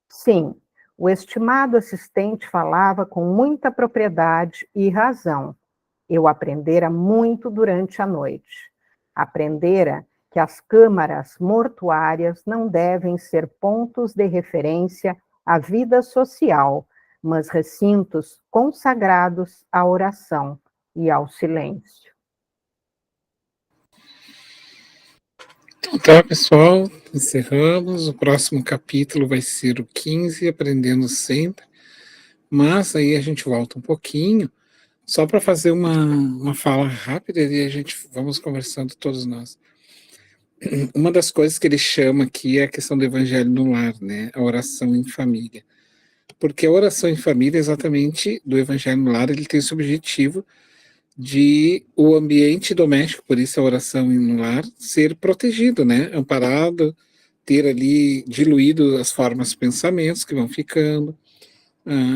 Sim, o estimado assistente falava com muita propriedade e razão. Eu aprendera muito durante a noite. Aprendera que as câmaras mortuárias não devem ser pontos de referência à vida social, mas recintos consagrados à oração e ao silêncio. Então tá, pessoal, encerramos. O próximo capítulo vai ser o 15, Aprendendo Sempre. Mas aí a gente volta um pouquinho, só para fazer uma fala rápida e a gente vamos conversando todos nós. Uma das coisas que ele chama aqui é a questão do evangelho no lar, né? A oração em família. Porque a oração em família, exatamente do evangelho no lar, ele tem esse objetivo de o ambiente doméstico, por isso a oração no lar, ser protegido, né? Amparado, ter ali diluído as formas de pensamentos que vão ficando,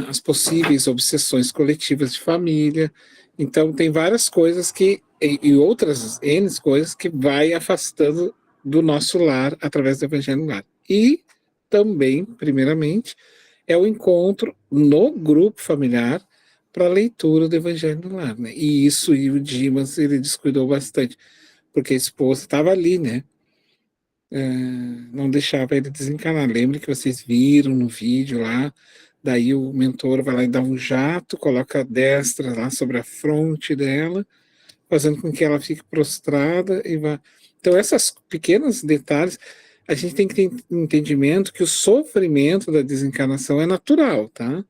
as possíveis obsessões coletivas de família. Então, tem várias coisas e outras N coisas que vai afastando do nosso lar através do evangelho no lar. E também, primeiramente, é o encontro no grupo familiar para a leitura do evangelho no lar, né? E isso, e o Dimas, ele descuidou bastante, porque a esposa estava ali, né? Não deixava ele desencanar. Lembre que vocês viram no vídeo lá, daí o mentor vai lá e dá um jato, coloca a destra lá sobre a fronte dela, fazendo com que ela fique prostrada e vá. Então, essas pequenos detalhes, a gente tem que ter entendimento que o sofrimento da desencarnação é natural, tá?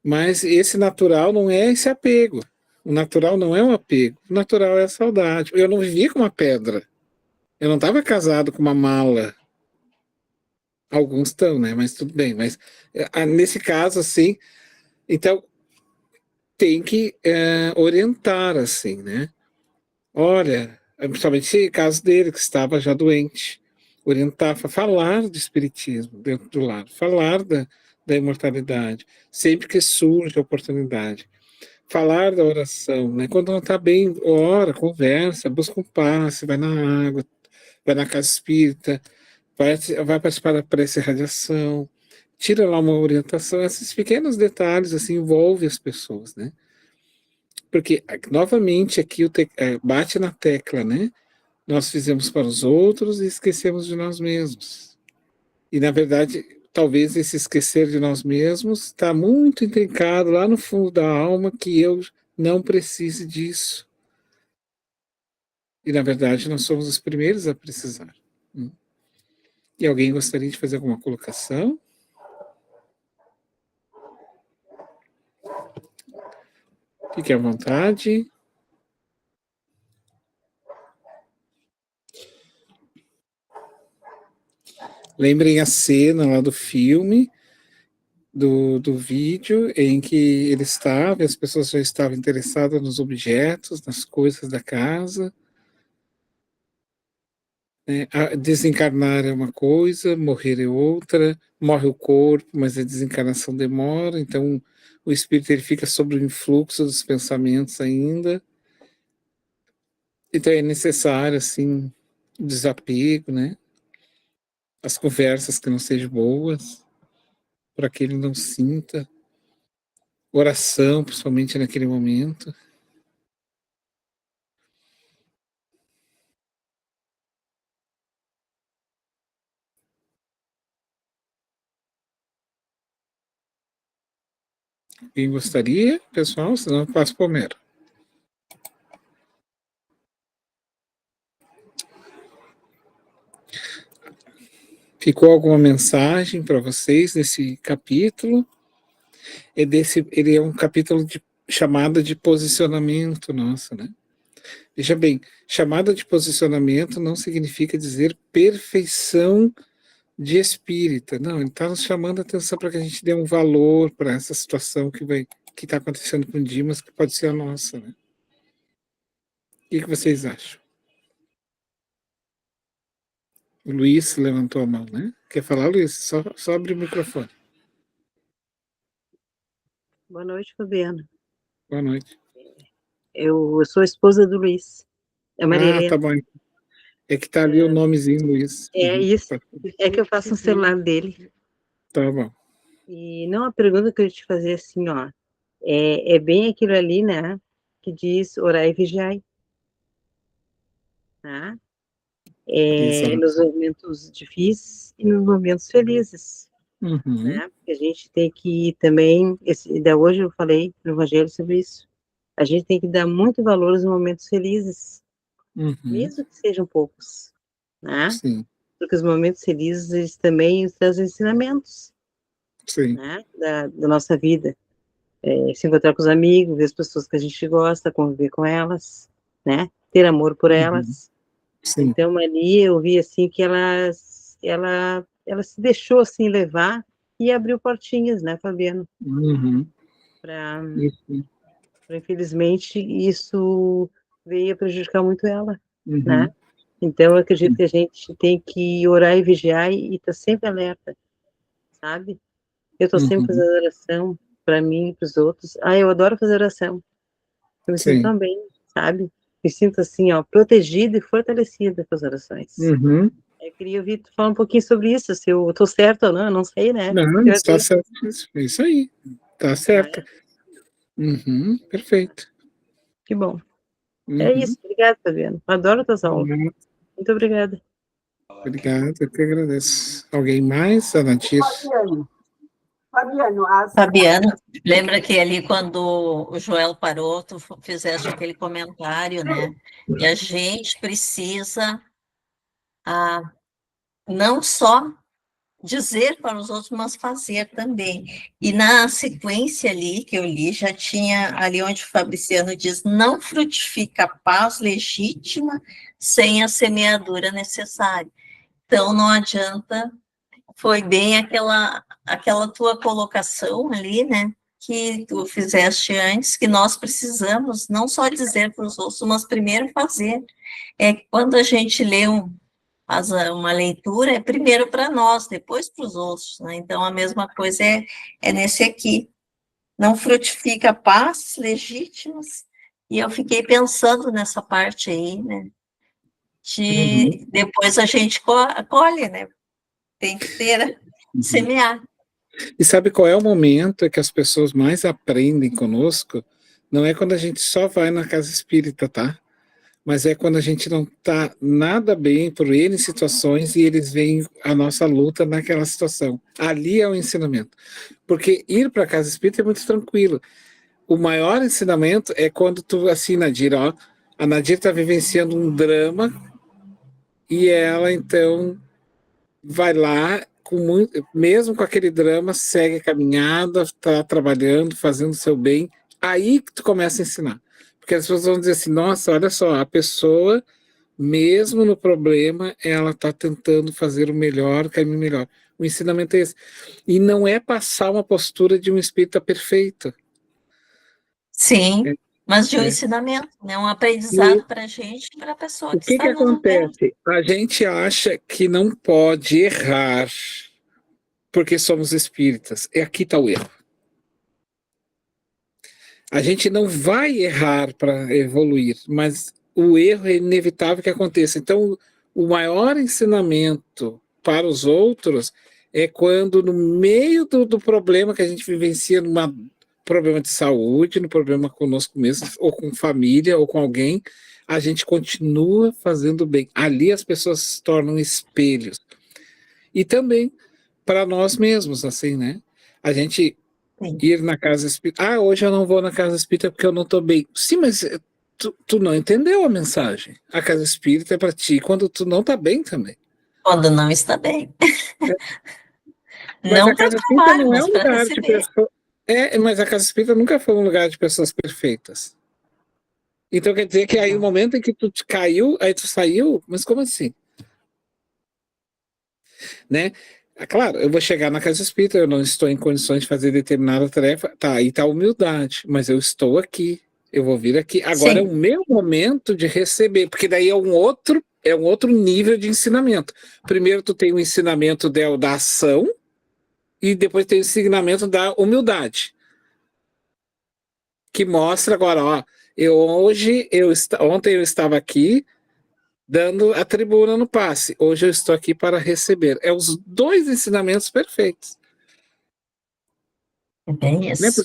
Mas esse natural não é esse apego. O natural não é um apego. O natural é a saudade. Eu não vivia com uma pedra. Eu não estava casado com uma mala. Alguns estão, né? Mas tudo bem. Mas nesse caso, assim, então tem que orientar, assim, né? Olha, principalmente no caso dele, que estava já doente, orientar, falar de espiritismo dentro do lar, falar da imortalidade, sempre que surge a oportunidade. Falar da oração, né? Quando não está bem, ora, conversa, busca um passe, vai na água, vai na casa espírita, vai participar da prece e radiação, tira lá uma orientação. Esses pequenos detalhes assim envolvem as pessoas, né? Porque, novamente, aqui bate na tecla, né? Nós fizemos para os outros e esquecemos de nós mesmos. E, na verdade, talvez esse esquecer de nós mesmos está muito intrincado lá no fundo da alma, que eu não precise disso. E, na verdade, nós somos os primeiros a precisar. E alguém gostaria de fazer alguma colocação? Fique à vontade. Lembrem a cena lá do filme, do vídeo, em que ele estava, e as pessoas já estavam interessadas nos objetos, nas coisas da casa. Desencarnar é uma coisa, morrer é outra, morre o corpo, mas a desencarnação demora, então o espírito ele fica sob o influxo dos pensamentos ainda. Então é necessário, assim, o desapego, né? As conversas que não sejam boas, para que ele não sinta. Oração, principalmente naquele momento. Quem gostaria, pessoal? Senão eu passo para o Homero. Ficou alguma mensagem para vocês nesse capítulo? Ele é um capítulo de chamada de posicionamento nossa, né? Veja bem, chamada de posicionamento não significa dizer perfeição de espírita. Não, ele está nos chamando a atenção para que a gente dê um valor para essa situação que está acontecendo com o Dimas, que pode ser a nossa, né? O que vocês acham? O Luiz levantou a mão, né? Quer falar, Luiz? Só abre o microfone. Boa noite, Fabiana. Boa noite. Eu sou a esposa do Luiz, a Maria Helena. Tá bom. É que tá ali o nomezinho, Luiz. É isso, é que eu faço no celular dele. Tá bom. E não, a pergunta que eu ia te fazer assim, ó, é bem aquilo ali, né, que diz orai e vigiai, né? Nos momentos difíceis e nos momentos felizes, né? Porque a gente tem que também, hoje eu falei no Evangelho sobre isso, a gente tem que dar muito valor aos momentos felizes, mesmo que sejam poucos, né? Sim. Porque os momentos felizes, eles também trazem ensinamentos, Sim. né? Da nossa vida. Se encontrar com os amigos, ver as pessoas que a gente gosta, conviver com elas, né? Ter amor por elas. Sim. Então, ali eu vi, assim, que ela se deixou, assim, levar e abriu portinhas, né, Fabiano? Para, infelizmente, isso veio a prejudicar muito ela, né? Então, eu acredito que a gente tem que orar e vigiar e estar sempre alerta, sabe? Eu estou sempre fazendo oração para mim e para os outros. Eu adoro fazer oração. Eu me sinto tão bem, sabe? Me sinto assim, ó, protegida e fortalecida com as orações. Eu queria ouvir tu falar um pouquinho sobre isso, se eu estou certa ou não, eu não sei, né? Não, está certo. É isso aí. Está certo. Perfeito. Que bom. É isso. Obrigada, Fabiano. Adoro tuas aulas. Muito obrigada. Obrigado, eu que agradeço. Alguém mais, Anatir? Fabiano, lembra que ali quando o Joel parou, tu fizeste aquele comentário, né? E a gente precisa não só dizer para os outros, mas fazer também. E na sequência ali que eu li, já tinha ali onde o Fabriciano diz, não frutifica a paz legítima sem a semeadura necessária. Então, não adianta, foi bem aquela tua colocação ali, né, que tu fizeste antes, que nós precisamos não só dizer para os outros, mas primeiro fazer. Quando a gente lê faz uma leitura, é primeiro para nós, depois para os outros, né? Então, a mesma coisa é nesse aqui. Não frutifica paz legítimas, e eu fiquei pensando nessa parte aí, né? Depois a gente colhe, né? Tem que ter, semear. E sabe qual é o momento que as pessoas mais aprendem conosco? Não é quando a gente só vai na casa espírita, tá? Mas é quando a gente não está nada bem por N situações e eles veem a nossa luta naquela situação. Ali é o ensinamento. Porque ir para a casa espírita é muito tranquilo. O maior ensinamento é quando tu, assim, Nadir, ó, a Nadir está vivenciando um drama e ela, então, vai lá, mesmo com aquele drama, segue a caminhada, está trabalhando, fazendo o seu bem. Aí que tu começa a ensinar. Porque as pessoas vão dizer assim, nossa, olha só, a pessoa Mesmo no problema, ela está tentando fazer o melhor, o caminho melhor. O ensinamento é esse. E não é passar uma postura de um espírita perfeito. Sim, mas de um É. ensinamento, né? Um aprendizado para a gente e para a pessoa O que que está que nos vendo. acontece? A gente acha que não pode errar porque somos espíritas. E aqui está o erro. A gente não vai errar para evoluir, mas o erro é inevitável que aconteça. Então, o maior ensinamento para os outros é quando, no meio do problema que a gente vivencia, num problema de saúde, no problema conosco mesmo, ou com família, ou com alguém, a gente continua fazendo bem. Ali as pessoas se tornam espelhos. E também para nós mesmos, assim, né? A gente Sim. ir na casa espírita. Ah, hoje eu não vou na casa espírita porque eu não estou bem. Sim, mas tu não entendeu a mensagem. A casa espírita é para ti quando tu não está bem também. Quando não está bem. Mas Não a para casa espírita trabalho, não é mas um para lugar de receber. pessoas. Mas a casa espírita nunca foi um lugar de pessoas perfeitas. Então quer dizer que aí o momento em que tu te caiu, aí tu saiu, mas como assim? Né? É claro, eu vou chegar na casa espírita, eu não estou em condições de fazer determinada tarefa, tá, aí tá a humildade, mas eu estou aqui, eu vou vir aqui. Agora é Sim. o meu momento de receber, porque daí é um outro nível de ensinamento. Primeiro tu tem o ensinamento da ação e depois tem o ensinamento da humildade, que mostra agora, ó, ontem eu estava aqui dando a tribuna no passe. Hoje eu estou aqui para receber. É os dois ensinamentos perfeitos. É bem Né? isso.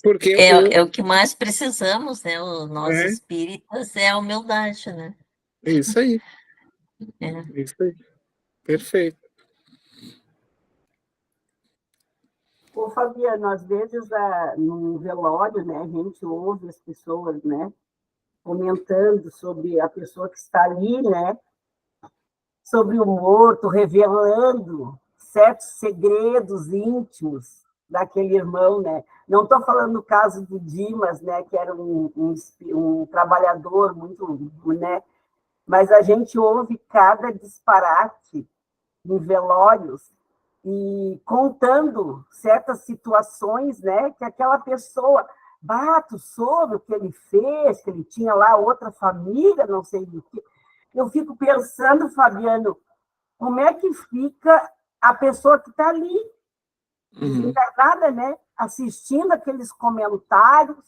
Porque É o que mais precisamos, né? Nós É. espíritas, é a humildade, né? Isso aí. É. Isso aí. Perfeito. Ô, Fabiano, às vezes no velório, né, a gente ouve as pessoas, né, comentando sobre a pessoa que está ali, né, sobre o morto, revelando certos segredos íntimos daquele irmão, né? Não estou falando do caso do Dimas, né, que era um trabalhador muito, né? Mas a gente ouve cada disparate em velórios e contando certas situações, né, que aquela pessoa bato sobre o que ele fez, que ele tinha lá outra família, não sei do que. Eu fico pensando, Fabiano, como é que fica a pessoa que está ali, desencarnada, né, assistindo aqueles comentários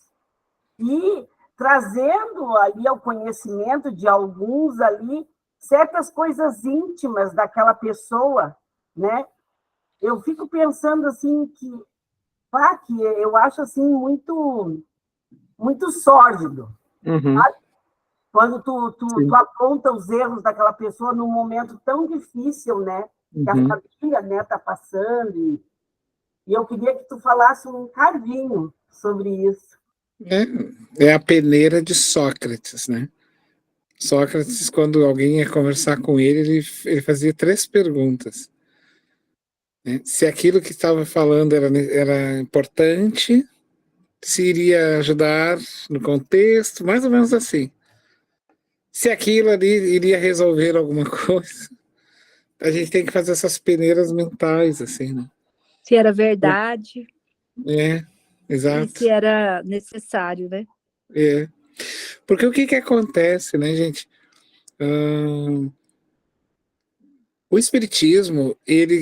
e trazendo ali ao conhecimento de alguns ali certas coisas íntimas daquela pessoa, né? Eu fico pensando assim que eu acho assim muito sórdido. Sabe? Quando tu aponta os erros daquela pessoa num momento tão difícil, né? Que a família, né, tá passando. E eu queria que tu falasse um cadinho sobre isso. É a peneira de Sócrates, né? Sócrates, quando alguém ia conversar com ele fazia 3 perguntas. Né? Se aquilo que estava falando era importante, se iria ajudar no contexto, mais ou menos assim. Se aquilo ali iria resolver alguma coisa, a gente tem que fazer essas peneiras mentais, assim, né? Se era verdade. Exato. E se era necessário, né? Porque o que acontece, né, gente? O Espiritismo, ele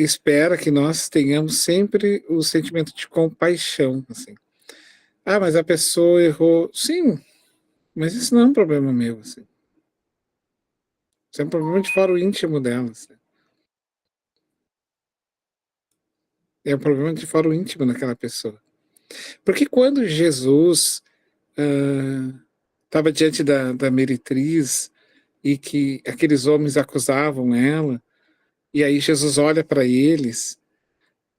espera que nós tenhamos sempre o sentimento de compaixão, assim. Ah, mas a pessoa errou. Sim, mas isso não é um problema meu, assim. Isso é um problema de fora o íntimo dela, assim. É um problema de fora o íntimo daquela pessoa. Porque quando Jesus estava diante da meretriz e que aqueles homens acusavam ela, e aí Jesus olha para eles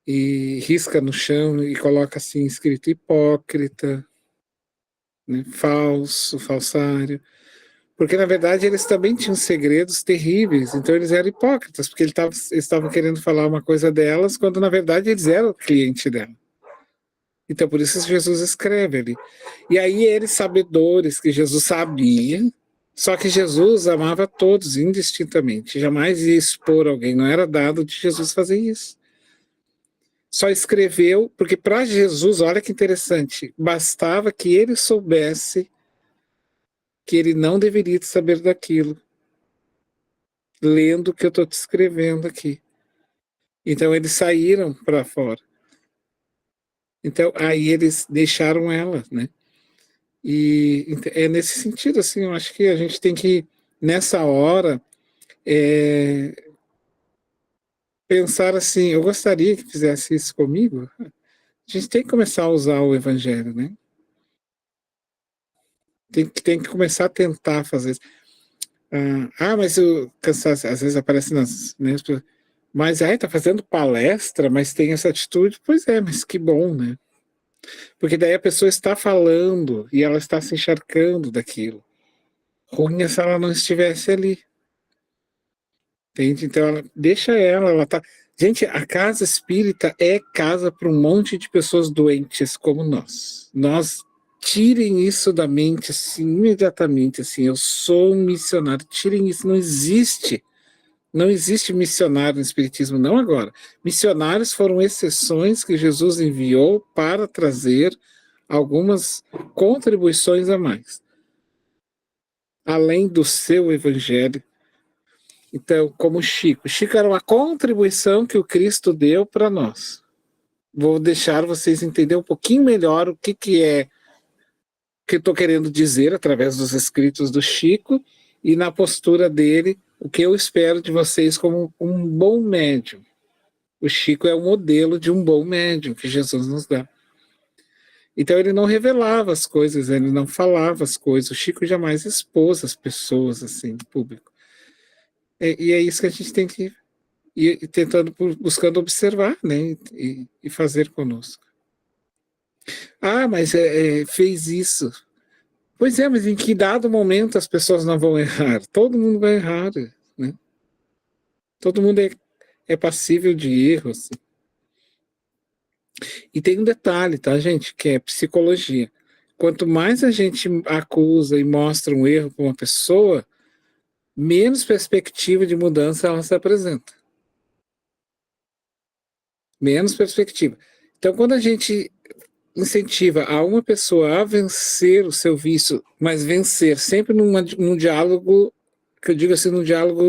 e risca no chão e coloca assim escrito hipócrita, né, falso, falsário, porque na verdade eles também tinham segredos terríveis, então eles eram hipócritas, porque eles estavam querendo falar uma coisa delas, quando na verdade eles eram o cliente dela. Então por isso Jesus escreve ali. E aí eles, sabedores que Jesus sabia, Só que Jesus amava todos indistintamente, jamais ia expor alguém, não era dado de Jesus fazer isso. Só escreveu, porque para Jesus, olha que interessante, bastava que ele soubesse que ele não deveria saber daquilo, lendo o que eu estou te escrevendo aqui. Então eles saíram para fora. Então aí eles deixaram ela, né? E é nesse sentido, assim, eu acho que a gente tem que, nessa hora, pensar assim, eu gostaria que fizesse isso comigo. A gente tem que começar a usar o evangelho, né? Tem que começar a tentar fazer isso. Mas o cansaço, às vezes aparece nas... Né, mas aí tá fazendo palestra, mas tem essa atitude. Pois é, mas que bom, né? Porque daí a pessoa está falando e ela está se encharcando daquilo. Ruim é se ela não estivesse ali. Entende? Então, deixa ela tá... Gente, a casa espírita é casa para um monte de pessoas doentes como nós. Tirem isso da mente, assim, imediatamente, assim, eu sou um missionário, tirem isso, não existe missionário no espiritismo, não agora. Missionários foram exceções que Jesus enviou para trazer algumas contribuições a mais, além do seu evangelho. Então, como Chico era uma contribuição que o Cristo deu para nós. Vou deixar vocês entenderem um pouquinho melhor o que é que eu estou querendo dizer através dos escritos do Chico e na postura dele, o que eu espero de vocês como um bom médium. O Chico é o modelo de um bom médium que Jesus nos dá. Então ele não revelava as coisas, ele não falava as coisas. O Chico jamais expôs as pessoas assim, em público. E é isso que a gente tem que ir tentando, buscando observar, né, e fazer conosco. Mas fez isso. Pois é, mas em que dado momento as pessoas não vão errar? Todo mundo vai errar, né? Todo mundo é passível de erro, assim. E tem um detalhe, tá, gente, que é psicologia. Quanto mais a gente acusa e mostra um erro para uma pessoa, menos perspectiva de mudança ela se apresenta. Menos perspectiva. Então, quando a gente incentiva a uma pessoa a vencer o seu vício, mas vencer sempre num diálogo, que eu digo assim, num diálogo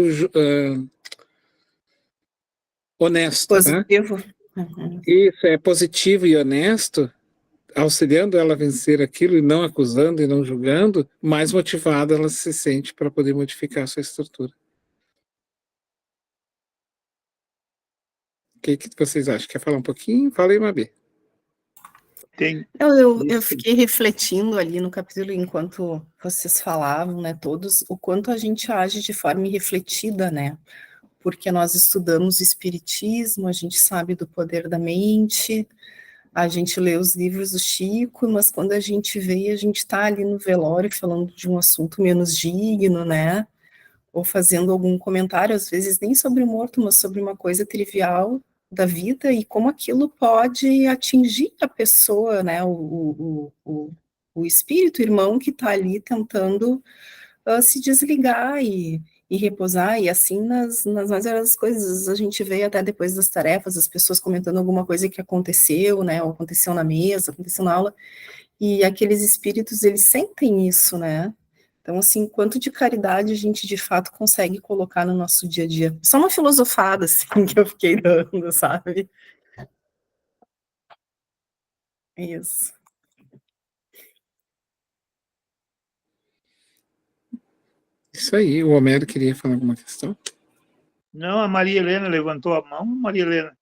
honesto. Positivo. Tá? Isso, é positivo e honesto, auxiliando ela a vencer aquilo e não acusando e não julgando, mais motivada ela se sente para poder modificar a sua estrutura. O que vocês acham? Quer falar um pouquinho? Fala aí, Mabê. Eu fiquei refletindo ali no capítulo, enquanto vocês falavam, né, todos, o quanto a gente age de forma irrefletida, né, porque nós estudamos espiritismo, a gente sabe do poder da mente, a gente lê os livros do Chico, mas quando a gente vê, a gente está ali no velório falando de um assunto menos digno, né, ou fazendo algum comentário, às vezes nem sobre o morto, mas sobre uma coisa trivial da vida, e como aquilo pode atingir a pessoa, né, o espírito, o irmão que está ali tentando se desligar e repousar, e assim nas mais variadas coisas, a gente vê até depois das tarefas, as pessoas comentando alguma coisa que aconteceu, né, ou aconteceu na mesa, aconteceu na aula, e aqueles espíritos, eles sentem isso, né, então, assim, quanto de caridade a gente, de fato, consegue colocar no nosso dia a dia. Só uma filosofada, assim, que eu fiquei dando, sabe? Isso. Isso aí, o Homero queria falar alguma questão? Não, a Maria Helena levantou a mão. Maria Helena.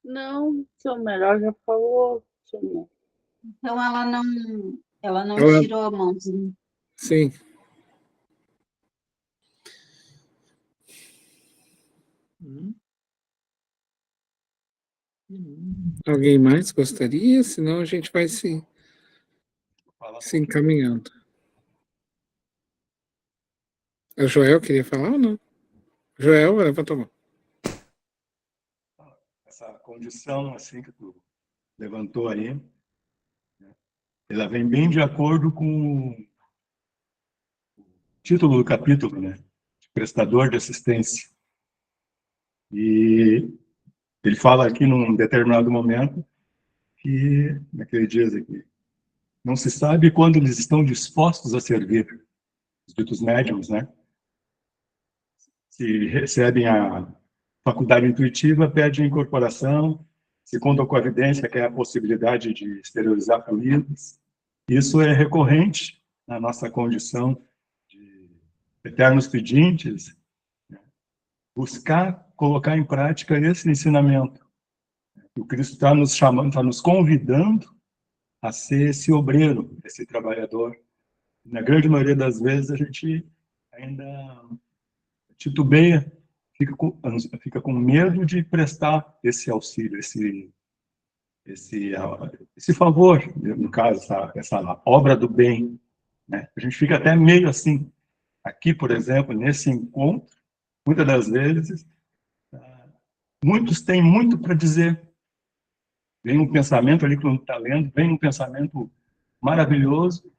Não, seu melhor já falou. Senhor. Então ela não tirou a mãozinha. Sim. Alguém mais gostaria? Senão a gente vai se encaminhando. O Joel queria falar ou não? Joel, levanta a mão. Essa condição assim que tu levantou aí, né? ela vem bem de acordo com o título do capítulo, né? Prestador de assistência. E ele fala aqui num determinado momento que, naquele dias aqui, não se sabe quando eles estão dispostos a servir, os ditos médiums, né? Se recebem a faculdade intuitiva, pedem a incorporação, se contam com a evidência, que é a possibilidade de exteriorizar fluidos. Isso é recorrente na nossa condição de eternos pedintes, né? Buscar colocar em prática esse ensinamento. O Cristo está nos chamando, está nos convidando a ser esse obreiro, esse trabalhador. Na grande maioria das vezes, a gente ainda titubeia, fica com medo de prestar esse auxílio, esse favor, no caso, essa obra do bem, né? A gente fica até meio assim. Aqui, por exemplo, nesse encontro, muitas das vezes, muitos têm muito para dizer. Vem um pensamento ali que não está lendo, vem um pensamento maravilhoso,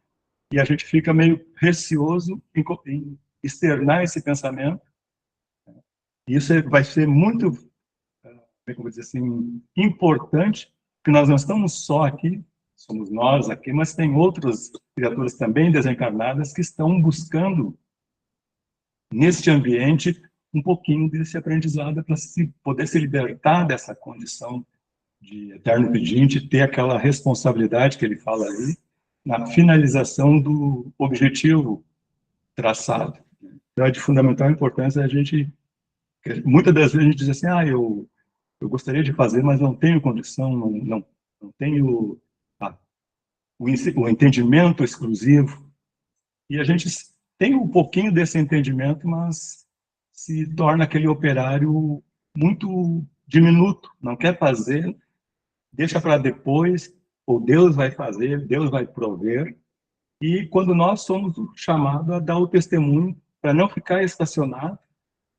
e a gente fica meio receoso em externar esse pensamento. E isso vai ser muito, como dizer assim, importante, porque nós não estamos só aqui, somos nós aqui, mas tem outras criaturas também desencarnadas que estão buscando, neste ambiente, um pouquinho desse aprendizado para poder se libertar dessa condição de eterno pedinte, ter aquela responsabilidade que ele fala aí, na finalização do objetivo traçado. Então, é de fundamental importância a gente, muitas das vezes a gente diz assim, eu gostaria de fazer, mas não tenho condição, não tenho o entendimento exclusivo. E a gente tem um pouquinho desse entendimento, mas se torna aquele operário muito diminuto, não quer fazer, deixa para depois, ou Deus vai fazer, Deus vai prover. E quando nós somos chamados a dar o testemunho, para não ficar estacionado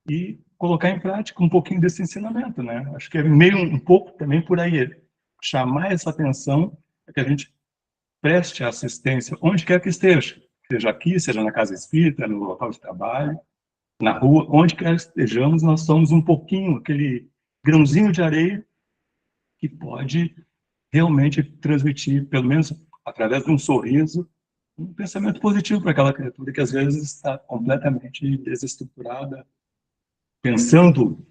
e colocar em prática um pouquinho desse ensinamento, né? Acho que é meio um pouco também por aí, chamar essa atenção para que a gente preste assistência onde quer que esteja, seja aqui, seja na casa espírita, no local de trabalho, na rua, onde quer que estejamos, nós somos um pouquinho, aquele grãozinho de areia que pode realmente transmitir, pelo menos através de um sorriso, um pensamento positivo para aquela criatura que às vezes está completamente desestruturada, pensando,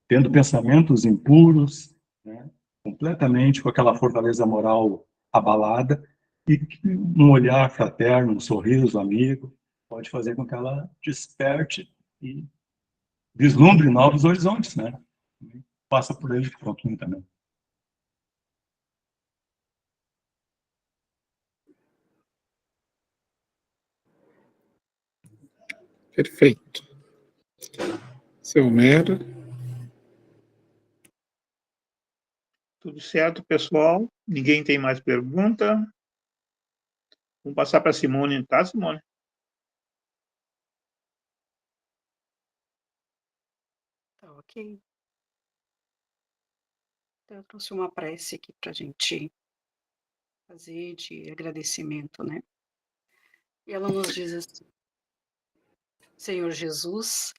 tendo pensamentos impuros, né, completamente com aquela fortaleza moral abalada, e um olhar fraterno, um sorriso amigo, pode fazer com que ela desperte e vislumbre novos horizontes, né? Passa por ele um pouquinho também. Perfeito. Seu Homero. Tudo certo, pessoal? Ninguém tem mais pergunta? Vamos passar para a Simone, tá, Simone? Tá ok. Então, eu trouxe uma prece aqui para a gente fazer de agradecimento, né? E ela nos diz assim: Senhor Jesus,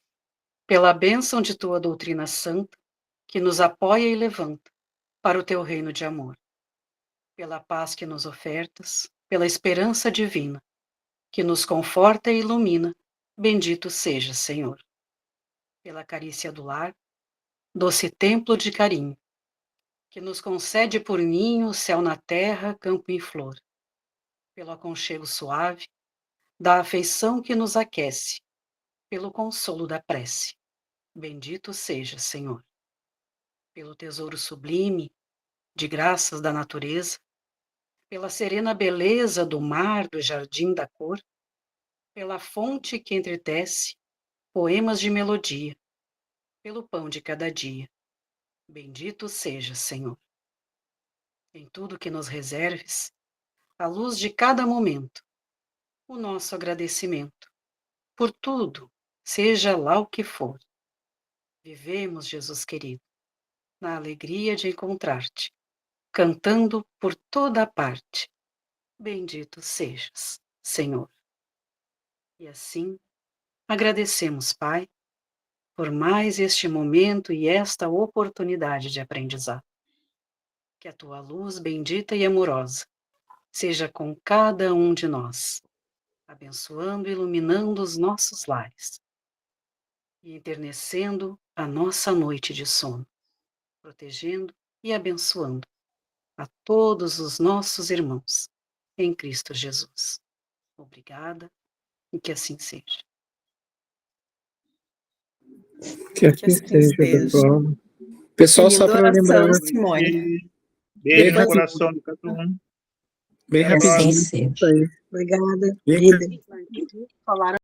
pela bênção de tua doutrina santa, que nos apoia e levanta para o teu reino de amor, pela paz que nos ofertas, pela esperança divina, que nos conforta e ilumina, bendito seja, Senhor. Pela carícia do lar, doce templo de carinho, que nos concede por ninho, céu na terra, campo em flor, pelo aconchego suave, da afeição que nos aquece, pelo consolo da prece, bendito seja, Senhor. Pelo tesouro sublime, de graças da natureza, pela serena beleza do mar, do jardim da cor, pela fonte que entretece, poemas de melodia, pelo pão de cada dia, bendito seja, Senhor. Em tudo que nos reserves, à luz de cada momento, o nosso agradecimento, por tudo, seja lá o que for. Vivemos, Jesus querido, na alegria de encontrar-te, cantando por toda a parte, Bendito sejas, Senhor. E assim, agradecemos, Pai, por mais este momento e esta oportunidade de aprendizado. Que a tua luz bendita e amorosa seja com cada um de nós, abençoando e iluminando os nossos lares e enternecendo a nossa noite de sono, protegendo e abençoando a todos os nossos irmãos em Cristo Jesus. Obrigada e que assim seja. Que assim seja, pessoal. Pessoal, só para lembrar. Simone. Beijo no coração de cada um. Bem Assim rapidinho. seja. Obrigada. Bem Vida. Falaram